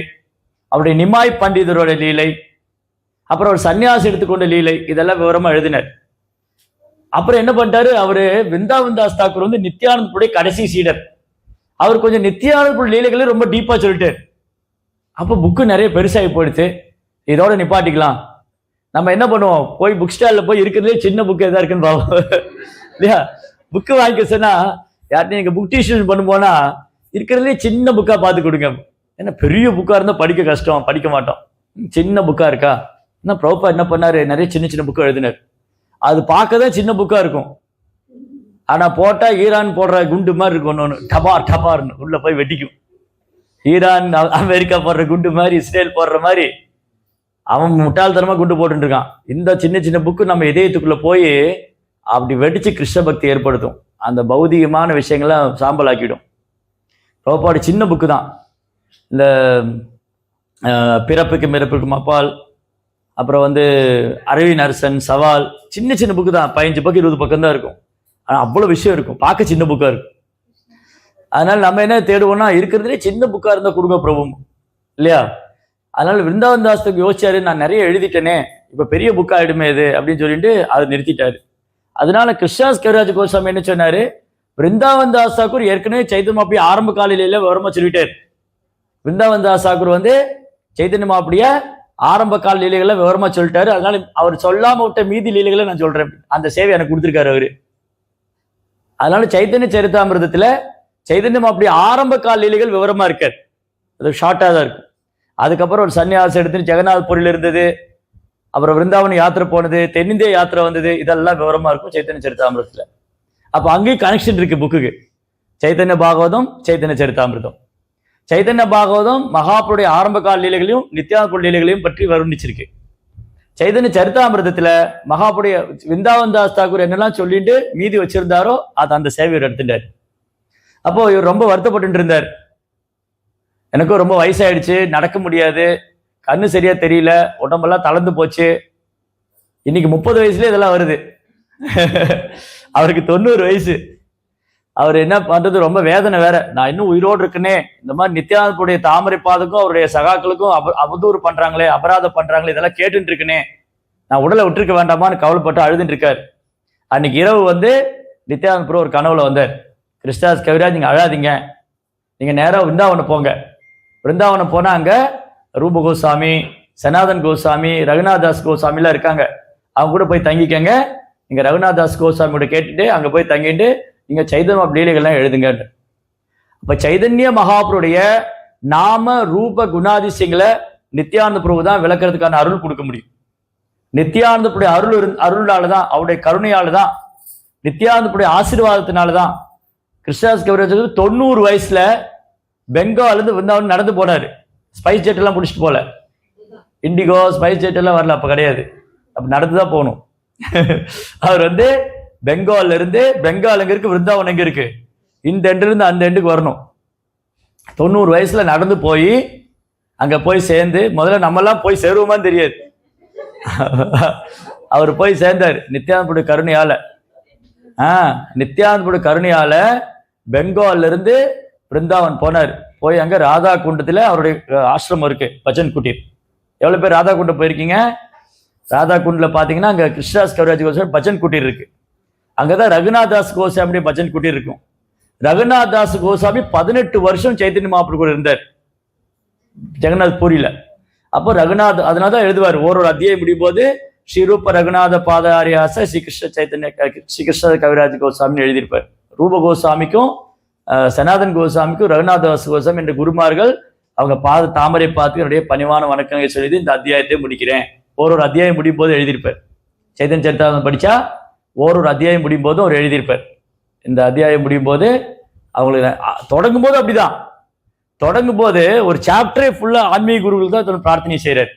அவருடைய நிமாய் பண்டிதரோட லீலை, அப்புறம் ஒரு சன்னியாசி எடுத்துக்கொண்ட லீலை, இதெல்லாம் விவரமா எழுதினார். அப்புறம் என்ன பண்ணிட்டாரு, அவரு விருந்தாவன் தாஸ் தாக்கூர் வந்து நித்யானந்தருடைய கடைசி சீடர். அவர் கொஞ்சம் நித்யானந்த லீலைகளே ரொம்ப டீப்பா சொல்லிட்டார். அப்போ புக்கு நிறைய பெருசாகி போயிடுச்சு, இதோட நிப்பாட்டிக்கலாம். நம்ம என்ன பண்ணுவோம், போய் புக் ஸ்டால்ல போய் இருக்கிறதுலே சின்ன புக்கு எதா இருக்குன்னு பார்ப்போம் இல்லையா? புக்கு வாங்கிக்க சொன்னா யார்ட்டையும் நீங்க புக் டியூஷன் பண்ண போனா இருக்கிறதுலே சின்ன புக்கா பார்த்து கொடுங்க. ஏன்னா பெரிய புக்கா இருந்தா படிக்க கஷ்டம், படிக்க மாட்டோம். சின்ன புக்கா இருக்கா, என்ன பிரபுபா என்ன பண்ணாரு, நிறைய சின்ன சின்ன புக்கு எழுதினார். அது பார்க்கதான் சின்ன புக்கா இருக்கும், ஆனா போட்டா ஈரான் போடுற குண்டு மாதிரி இருக்கும், ஒன்று டபா டபார்னு உள்ள போய் வெட்டிக்கும். ஈரான் அமெரிக்கா போடுற குண்டு மாதிரி, இஸ்ரேல் போடுற மாதிரி அவன் முட்டாள்தனமா குண்டு போட்டு இருக்கான். இந்த சின்ன சின்ன புக்கு நம்ம இதயத்துக்குள்ள போய் அப்படி வெடிச்சு கிருஷ்ண பக்தி ஏற்படுத்தும், அந்த பௌதிகமான விஷயங்களை சாம்பல் ஆக்கிடும். ரோபாடு சின்ன புக்கு தான், இந்த பிறப்புக்கு மிறப்புக்கும் அப்பால், அப்புறம் வந்து அரவிந்த் அரசன், சவால், சின்ன சின்ன புக்கு தான், 15 பக்கம் 20 பக்கம் தான் இருக்கும். ஆனா அவ்வளவு விஷயம் இருக்கும், பார்க்க சின்ன புக்கா இருக்கும். அதனால நம்ம என்ன தேடுவோம்னா இருக்கிறதுலே சின்ன புக்கா இருந்தா கொடுங்க பிரபு இல்லையா? அதனால விருந்தாவன் தாஸ்துக்கு யோசிச்சாரு, நான் நிறைய எழுதிட்டேனே, இப்ப பெரிய புக் ஆயிடுமே இது அப்படின்னு சொல்லிட்டு அதை நிறுத்திட்டாரு. அதனால கிருஷ்ணதாஸ் கவிராஜ் கோஸ்வாமி என்ன சொன்னாரு, விருந்தாவன் தாஸ் தாக்கூர் ஏற்கனவே சைத்தன்ய மாப்பிள்ளை ஆரம்ப காலையில விவரமா சொல்லிட்டாரு. விருந்தாவன் தாஸ் தாக்கூர் வந்து சைத்தன்ய மாப்பிள்ளைய ஆரம்ப கால லீலைகளை விவரமா சொல்லிட்டாரு. அதனால அவர் சொல்லாம விட்ட மீதி லீலைகளை நான் சொல்றேன், அந்த சேவை எனக்கு கொடுத்துருக்காரு அவரு. அதனால சைத்தன்ய சரிதாமிரதத்துல சைத்தன்ய மாப்பிள்ளை ஆரம்ப கால லீலைகள் விவரமா இருக்காது, அது ஷார்ட்டா தான் இருக்கும். அதுக்கப்புறம் ஒரு சன்னியாசம் எடுத்துட்டு ஜெகநாத்புரியில இருந்தது, அப்புறம் விருந்தாவன் யாத்திரை போனது, தென்னிந்திய யாத்திரை வந்தது, இதெல்லாம் விவரமா இருக்கும் சைத்தன்ய சரிதாமிரதத்துல. அப்ப அங்கேயும் கனெக்ஷன் இருக்கு புக்குக்கு. சைத்தன்ய பாகவதம், சைத்தன்ய சரிதாமிரதம். சைத்தன்ய பாகவதம் மகாபுருடைய ஆரம்ப கால லீலைகளையும் நித்யானந்த லீலைகளையும் பற்றி வர்ணிச்சிருக்கு. சைத்தன்ய சரிதாமிரதத்துல மகாபுடைய விருந்தாவன் தாஸ் தாக்கூர் என்னெல்லாம் சொல்லிட்டு மீதி வச்சிருந்தாரோ அது அந்த சேவையர் எடுத்துட்டார். அப்போ இவர் ரொம்ப வருத்தப்பட்டு இருந்தார், எனக்கும் ரொம்ப வயசாயிடுச்சு, நடக்க முடியாது, கண்ணு சரியா தெரியல, உடம்பெல்லாம் தளர்ந்து போச்சு, இன்னைக்கு 30 வயசுல இதெல்லாம் வருது. அவருக்கு 90 வயசு. அவர் என்ன பண்றது, ரொம்ப வேதனை வேற, நான் இன்னும் உயிரோடு இருக்குன்னே, இந்த மாதிரி நித்யானந்தனுடைய தாமரை பாதுக்கும் அவருடைய சகாக்களுக்கும் அவதூறு பண்றாங்களே, அபராதம் பண்றாங்களே, இதெல்லாம் கேட்டுட்டு இருக்குனே, நான் உடலை விட்டுருக்க வேண்டாமான்னு கவலைப்பட்டு அழுதுட்டு இருக்காரு. அன்னைக்கு இரவு வந்து நித்யானந்த பிரபு ஒரு கனவுல வந்தார், கிருஷ்ணதாஸ் கவிராஜ் நீங்க அழாதீங்க, நீங்க நேரம் விருந்தாவனம் போங்க. விருந்தாவனம் போனா அங்க ரூப கோஸ்வாமி, சனாதன் கோஸ்வாமி, ரகுநாதாஸ் கோஸ்வாமி எல்லாம் இருக்காங்க, அவங்க கூட போய் தங்கிக்கங்க. நீங்க ரகுநாதாஸ் கோஸ்வாமியோட கேட்டுட்டு அங்க போய் தங்கிட்டு நீங்க சைதன்ய லீலைகள்லாம் எழுதுங்க. அப்ப சைதன்ய மகாபுருடைய நாம ரூப குணாதிசயங்களை நித்யானந்த பிரபு தான் விளக்குறதுக்கான அருள் கொடுக்க முடியும். நித்யானந்தப்புடைய அருளாலதான், அவருடைய கருணையாலதான், நித்யானந்தப்புடைய ஆசீர்வாதத்தினாலதான் கிருஷ்ணதாஸ் கவிராஜ் 90 வயசுல பெங்கால் இருந்து விருந்தாவன் நடந்து போனாரு. ஸ்பைஸ் ஜெட் எல்லாம் பிடிச்சிட்டு போல, இண்டிகோ ஸ்பைஸ் ஜெட் எல்லாம் வரல, அப்ப கிடையாது, அப்ப நடந்துதான் போகணும். அவர் வந்து பெங்கால்ல இருந்து, பெங்கால் எங்க இருக்கு, விருந்தாவன் எங்க இருக்கு, இந்த எண்டு இருந்து அந்த எண்டுக்கு வரணும். 90 வயசுல நடந்து போய் அங்க போய் சேர்ந்து, முதல்ல நம்ம எல்லாம் போய் சேருவோமான்னு தெரியாது, அவர் போய் சேர்ந்தார் நித்யானந்தனுடைய கருணையால. நித்யானந்தனுடைய கருணையால பெங்கால்ல இருந்து விருந்தாவன் போனார். போய் அங்க ராதா குண்டத்துல அவருடைய ஆசிரமம் இருக்கு, பஜன் குட்டீர். எவ்வளவு பேர் ராதா குண்டம் போயிருக்கீங்க? ராதா குண்ட்ல பாத்தீங்கன்னா அங்க கிருஷ்ணதாஸ் கவிராஜ் கோஸ்வாமி பஜன் குட்டீர் இருக்கு. அங்கதான் ரகுநாதாஸ் கோஸ்வாமியுடைய பஜன் குட்டீர் இருக்கும். ரகுநாதாஸ் கோஸ்வாமி 18 வருஷம் சைத்தன்ய மகாபிரபு கூட இருந்தார் ஜெகநாத் பூரியில. அப்போ ரகுநாத் அதனாலதான் எழுதுவார், ஒரு அத்தியாயம் முடியும் போது ஸ்ரீரூப ரகுநாத பாதாரியாச ஸ்ரீகிருஷ்ண சைத்தன்ய ஸ்ரீகிருஷ்ண கவிராஜ் கோஸ்வாமின்னு எழுதியிருப்பார். ரூப கோஸ்வாமிக்கும் சனாதன் கோஸ்வாமிக்கும் ரகுநாதாஸ் கோஸ்வாமி என்ற குருமார்கள் அவங்க தாமரை பார்த்து என்னுடைய பணிவான வணக்கங்களை சொல்லி இந்த அத்தியாயத்தை முடிக்கிறேன். ஒரு அத்தியாயம் முடியும் போது எழுதியிருப்பார். சைத்தன்ய சரிதாமிரதம் படிச்சா ஒரு அத்தியாயம் முடியும் போதும் அவர் எழுதியிருப்பார். இந்த அத்தியாயம் முடியும் போது அவங்களுக்கு தொடங்கும் போது அப்படிதான், தொடங்கும் போது ஒரு சாப்டரே ஃபுல்லா ஆன்மீக குருவுக்கு தான் பிரார்த்தனை செய்யறாரு.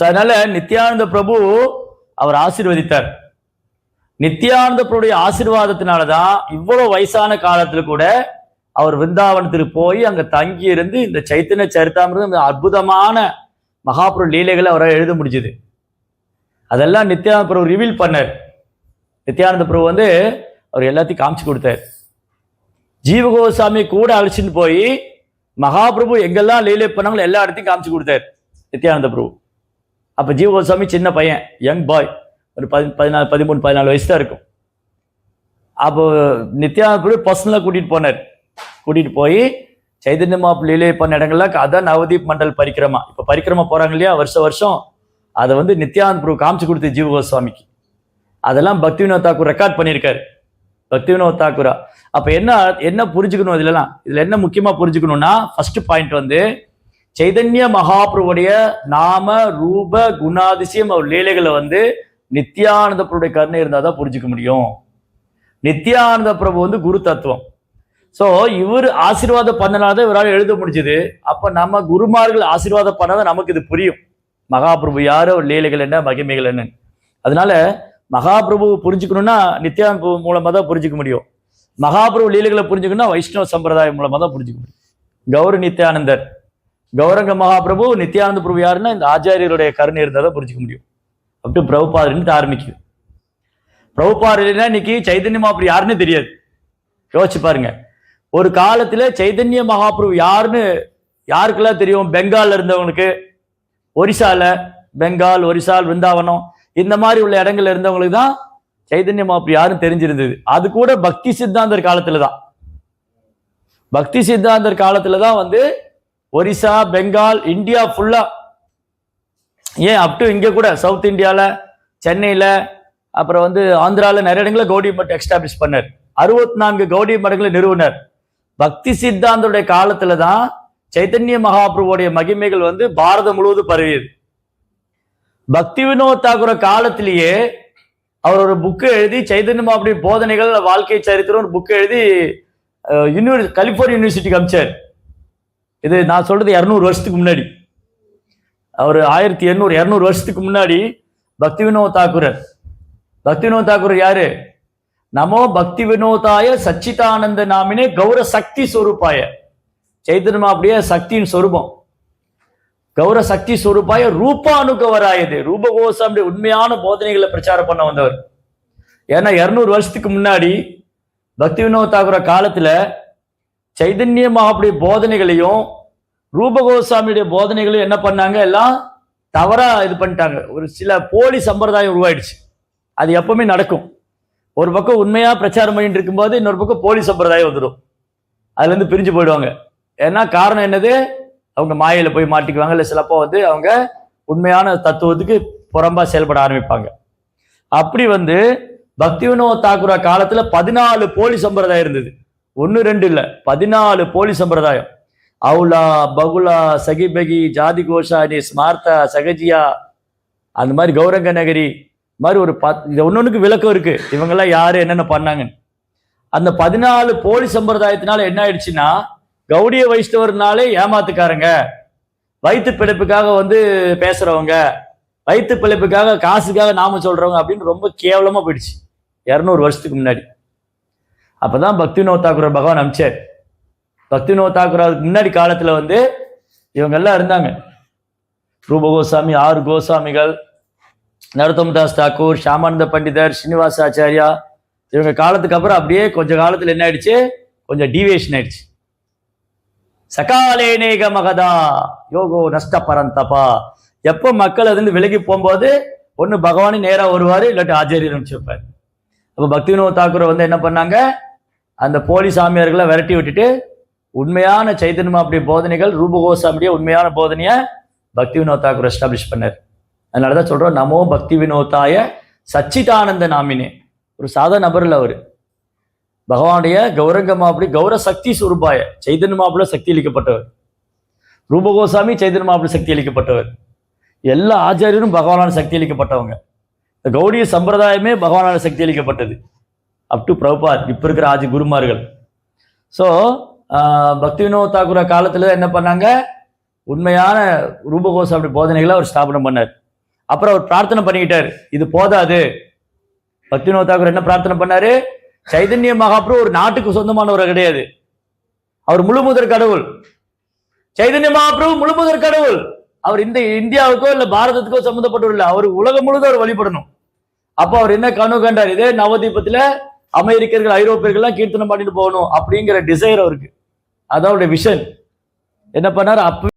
அதனால நித்யானந்த பிரபு அவர் ஆசீர்வதித்தார். நித்யானந்த பிரபுடைய ஆசீர்வாதத்தினாலதான் இவ்வளவு வயசான காலத்துல கூட அவர் விருந்தாவனத்துக்கு போய் அங்க தங்கி இருந்து இந்த சைத்தன்ய சரிதாமிரதம் அற்புதமான மகாபுரு லீலைகளை அவரால் எழுத முடிஞ்சது. அதெல்லாம் நித்யானந்த பிரபு ரிவீல் பண்ணார். நித்யானந்த பிரபு வந்து அவர் எல்லாத்தையும் காமிச்சு கொடுத்தார். ஜீவ கோஸ்வாமி கூட அழைச்சிட்டு போய் மகாபிரபு எங்கெல்லாம் லீலை பண்ணாங்களோ எல்லா இடத்தையும் காமிச்சு கொடுத்தார் நித்யானந்த பிரபு. அப்ப ஜீவ கோஸ்வாமி சின்ன பையன், யங் பாய், ஒரு 13-14 வயசு தான் இருக்கும். அப்போ நித்யானந்த பிரபு பர்சனலா கூட்டிட்டு போனார். கூட்டிட்டு போய் சைதன்ய மகாபிரபு லீலை பண்ண இடங்கள்லாம் அதான் நவதீப் மண்டல் பரிக்கிரமா, இப்ப பரிக்கிரமா போறாங்க இல்லையா வருஷம், அதை வந்து நித்யானந்த பிரபு காமிச்சு கொடுத்து ஜீவ கோஸ்வாமிக்கு. அதெல்லாம் பக்தி வினோத் தாக்கூர் ரெக்கார்ட் பண்ணியிருக்காரு, பக்தி வினோத் தாக்கூரா. அப்ப என்ன புரிஞ்சுக்கணும் இதுல என்ன முக்கியமா புரிஞ்சுக்கணும்னா, ஃபர்ஸ்ட் பாயிண்ட் வந்து சைதன்ய மகாபிரபுடைய நாம ரூப குணாதிசயம் அவர் லீலைகளை வந்து நித்யானந்த பிரபுடைய கருணை இருந்தாதான் புரிஞ்சுக்க முடியும். நித்யானந்த பிரபு வந்து குரு தத்துவம். சோ இவர் ஆசீர்வாதம் பண்ணனால்தான் இவரால் எழுத முடிஞ்சது. அப்ப நம்ம குருமார்கள் ஆசீர்வாதம் பண்ணாதான் நமக்கு இது புரியும், மகாபிரபு யாரு, அவர் லீலைகள் என்ன, மகிமைகள் என்ன. அதனால மகாபிரபு புரிஞ்சுக்கணும்னா நித்யானந்த பிரபு மூலமா தான் புரிஞ்சுக்க முடியும். மகாபிரபு லீலைகளை புரிஞ்சுக்கணும்னா வைஷ்ணவ சம்பிரதாயம் மூலமா தான் புரிஞ்சுக்க முடியும். கௌர நித்யானந்தர், கௌரங்க மகாபிரபு, நித்யானந்த பிரபு யாருன்னா இந்த ஆச்சாரியருடைய கருணை இருந்தால் தான் புரிஞ்சுக்க முடியும். அப்படி பிரபுபாதர்னு ஆரம்பிக்குது. பிரபுபாதர்னா இன்னைக்கு சைதன்ய மகாபிரபு யாருன்னு தெரியாது. யோசிச்சு பாருங்க, ஒரு காலத்துல சைதன்ய மகாபிரபு யாருன்னு யாருக்கெல்லாம் தெரியும்? பெங்கால்ல இருந்தவங்களுக்கு, ஒரிசால, பெங்கால், ஒரிசா, விருந்தாவனம் இந்த மாதிரி உள்ள இடங்கள்ல இருந்தவங்களுக்கு தான் சைதன்ய மகாபிரபு யாரும் தெரிஞ்சிருந்தது. அது கூட பக்தி சித்தாந்தர் காலத்துல தான். பக்தி சித்தாந்தர் காலத்துல தான் வந்து ஒரிசா, பெங்கால், இந்தியா ஃபுல்லா, ஏன் அப் டு இங்க கூட சவுத் இந்தியால, சென்னையில, அப்புறம் வந்து ஆந்திரால நிறைய இடங்களில் கௌடி மட் எஸ்டாப்ளிஷ் பண்ணார். 64 கௌடி மடங்களை நிறுவனர். பக்தி சித்தாந்தருடைய காலத்துல தான் சைத்தன்ய மகாபிரபுடைய மகிமைகள் வந்து பாரதம் முழுவதும் பரவியது. பக்தி வினோத் தாக்கூர் காலத்திலேயே அவர் ஒரு புக்கு எழுதி சைதன்ய மகாபிரபு போதனைகள் வாழ்க்கை சரித்திரம் ஒரு புக்கு எழுதி கலிபோர்னியா யூனிவர்சிட்டிக்கு அமிச்சார். இது நான் சொல்றது 200 வருஷத்துக்கு முன்னாடி. அவர் 1800-200 வருஷத்துக்கு முன்னாடி பக்தி வினோத் தாக்கூர். பக்தி வினோத் தாக்கூர் யாரு? நமோ பக்தி வினோதாய சச்சிதானந்த நாமினே கௌர சக்தி ஸ்வரூபாய. சைத்தன்ய மகாபிரபுடைய சக்தியின் சொரூபம். கௌர சக்தி ஸ்வரூபாய ரூபானுகவராயது. ரூபகோசாமி உண்மையான போதனைகளை பிரச்சாரம் பண்ண வந்தவர். ஏன்னா 200 வருஷத்துக்கு முன்னாடி பக்தி வினோத் தாக்கூர் காலத்துல சைதன்ய மகாபிரபுடைய போதனைகளையும் ரூபகோசாமியுடைய போதனைகளையும் என்ன பண்ணாங்க? எல்லாம் தவறா இது பண்ணிட்டாங்க. ஒரு சில போலி சம்பிரதாயம் உருவாயிடுச்சு. அது எப்பவுமே நடக்கும். ஒரு பக்கம் உண்மையா பிரச்சாரம் பண்ணிட்டு இருக்கும்போது இன்னொரு பக்கம் போலி சம்பிரதாயம் வந்துடும். அதுல இருந்து பிரிஞ்சு போயிடுவாங்க. ஏன்னா காரணம் என்னது? அவங்க மாயையில போய் மாட்டிக்குவாங்க. இல்லை சிலப்போ வந்து அவங்க உண்மையான தத்துவத்துக்கு புறம்பா செயல்பட ஆரம்பிப்பாங்க. அப்படி வந்து பக்தி வினோத் தாக்கூர் காலத்துல 14 போலி சம்பிரதாயம் இருந்தது. 1 2 இல்ல, 14 போலி சம்பிரதாயம். அவுலா, பகுலா, சகிபகி, ஜாதி கோஷானி, ஸ்மார்த்தா, சகஜியா, அந்த மாதிரி கௌரங்க நகரி மாதிரி ஒரு ஒன்னொன்னுக்கு விளக்கம் இருக்கு. இவங்கெல்லாம் யாரு, என்னென்ன பண்ணாங்கன்னு. அந்த 14 போலி சம்பிரதாயத்தினால என்ன ஆயிடுச்சுன்னா, கௌடிய வைஷ்ணவர்னாலே ஏமாத்துக்காரங்க, வயிற்று பிழைப்புக்காக வந்து பேசுறவங்க, வயிற்று பிழைப்புக்காக காசுக்காக நாம சொல்றவங்க அப்படின்னு ரொம்ப கேவலமா போயிடுச்சு 200 வருஷத்துக்கு முன்னாடி. அப்பதான் பக்தி வினோத் தாக்கூர் பகவான் அமிச்சார். பக்தி வினோத் தாக்கூர் முன்னாடி காலத்துல வந்து இவங்க எல்லாம் இருந்தாங்க. ரூப கோசாமி, 6 கோசாமிகள், நரோத்தமதாஸ் தாக்கூர், ஷாமானந்த பண்டிதர், ஸ்ரீனிவாச ஆச்சாரியா, இவங்க காலத்துக்கு அப்புறம் அப்படியே கொஞ்ச காலத்துல என்ன ஆயிடுச்சு? கொஞ்சம் டீவியேஷன் ஆயிடுச்சு. சகாலேனேக மகதா யோகோ நஷ்ட பரந்தபா. எப்போ மக்கள் அது விலகி போகும்போது ஒண்ணு பகவானே நேரா வருவாரு, இல்லாட்டி ஆச்சாரியர் அனுப்பிச்சிருப்பாரு. அப்ப பக்தி வினோத் தாக்கூர் வந்து என்ன பண்ணாங்க? அந்த போலி சாமியார்களை விரட்டி விட்டுட்டு உண்மையான சைதன்ய மகாபிரபுடைய போதனைகள், ரூபகோசாமியுடைய உண்மையான போதனைய பக்தி வினோத் தாக்கூர் எஸ்டாப்ளிஷ் பண்ணார். அதனாலதான் சொல்றோம், நமோ பக்தி வினோதாய சச்சிதானந்த நாமினே. ஒரு சாதாரண நபர் இல்ல அவரு. பகவானுடைய கௌரங்க மகாபிரபு கௌர சக்தி சுரூபாய. சைதன்ய மகாபிரபு சக்தி அளிக்கப்பட்டவர். ரூபகோசாமி சைதன்ய மகாபிரபு சக்தி அளிக்கப்பட்டவர். எல்லா ஆச்சாரியரும் பகவானான சக்தி அளிக்கப்பட்டவங்க. இந்த கௌடிய சம்பிரதாயமே பகவானான சக்தி அளிக்கப்பட்டது. அப் டு பிரபுபாத், இப்ப இருக்கிற ஆதி குருமார்கள். ஸோ பக்தி வினோத் தாக்கூர் காலத்துல என்ன பண்ணாங்க? உண்மையான ரூபகோசாமி போதனைகளை அவர் ஸ்தாபனம் பண்ணார். அப்புறம் அவர் பிரார்த்தனை பண்ணிக்கிட்டார், இது போதாது. பக்தி வினோத் தாக்கூர் என்ன பிரார்த்தனை பண்ணாரு? சைதன்ய மகாபிரபு ஒரு நாட்டுக்கு சொந்தமானவர் கிடையாது. அவர் முழுமுதற் கடவுள். சைதன்ய மகாபிரபு முழுமுதற் கடவுள். அவர் இந்த இந்தியாவுக்கோ இல்ல பாரதத்துக்கோ சம்மந்தப்பட்டவர் இல்லை. அவர் உலகம் முழுதும் அவர் வழிபடணும். அப்போ அவர் என்ன கனவு கண்டார்? இதே நவதீபத்துல அமெரிக்கர்கள், ஐரோப்பியர்கள் எல்லாம் கீர்த்தனம் பண்ணிட்டு போகணும் அப்படிங்கிற டிசைர் அவருக்கு. அதான் அவருடைய விஷன். என்ன பண்ணார்? அப்ப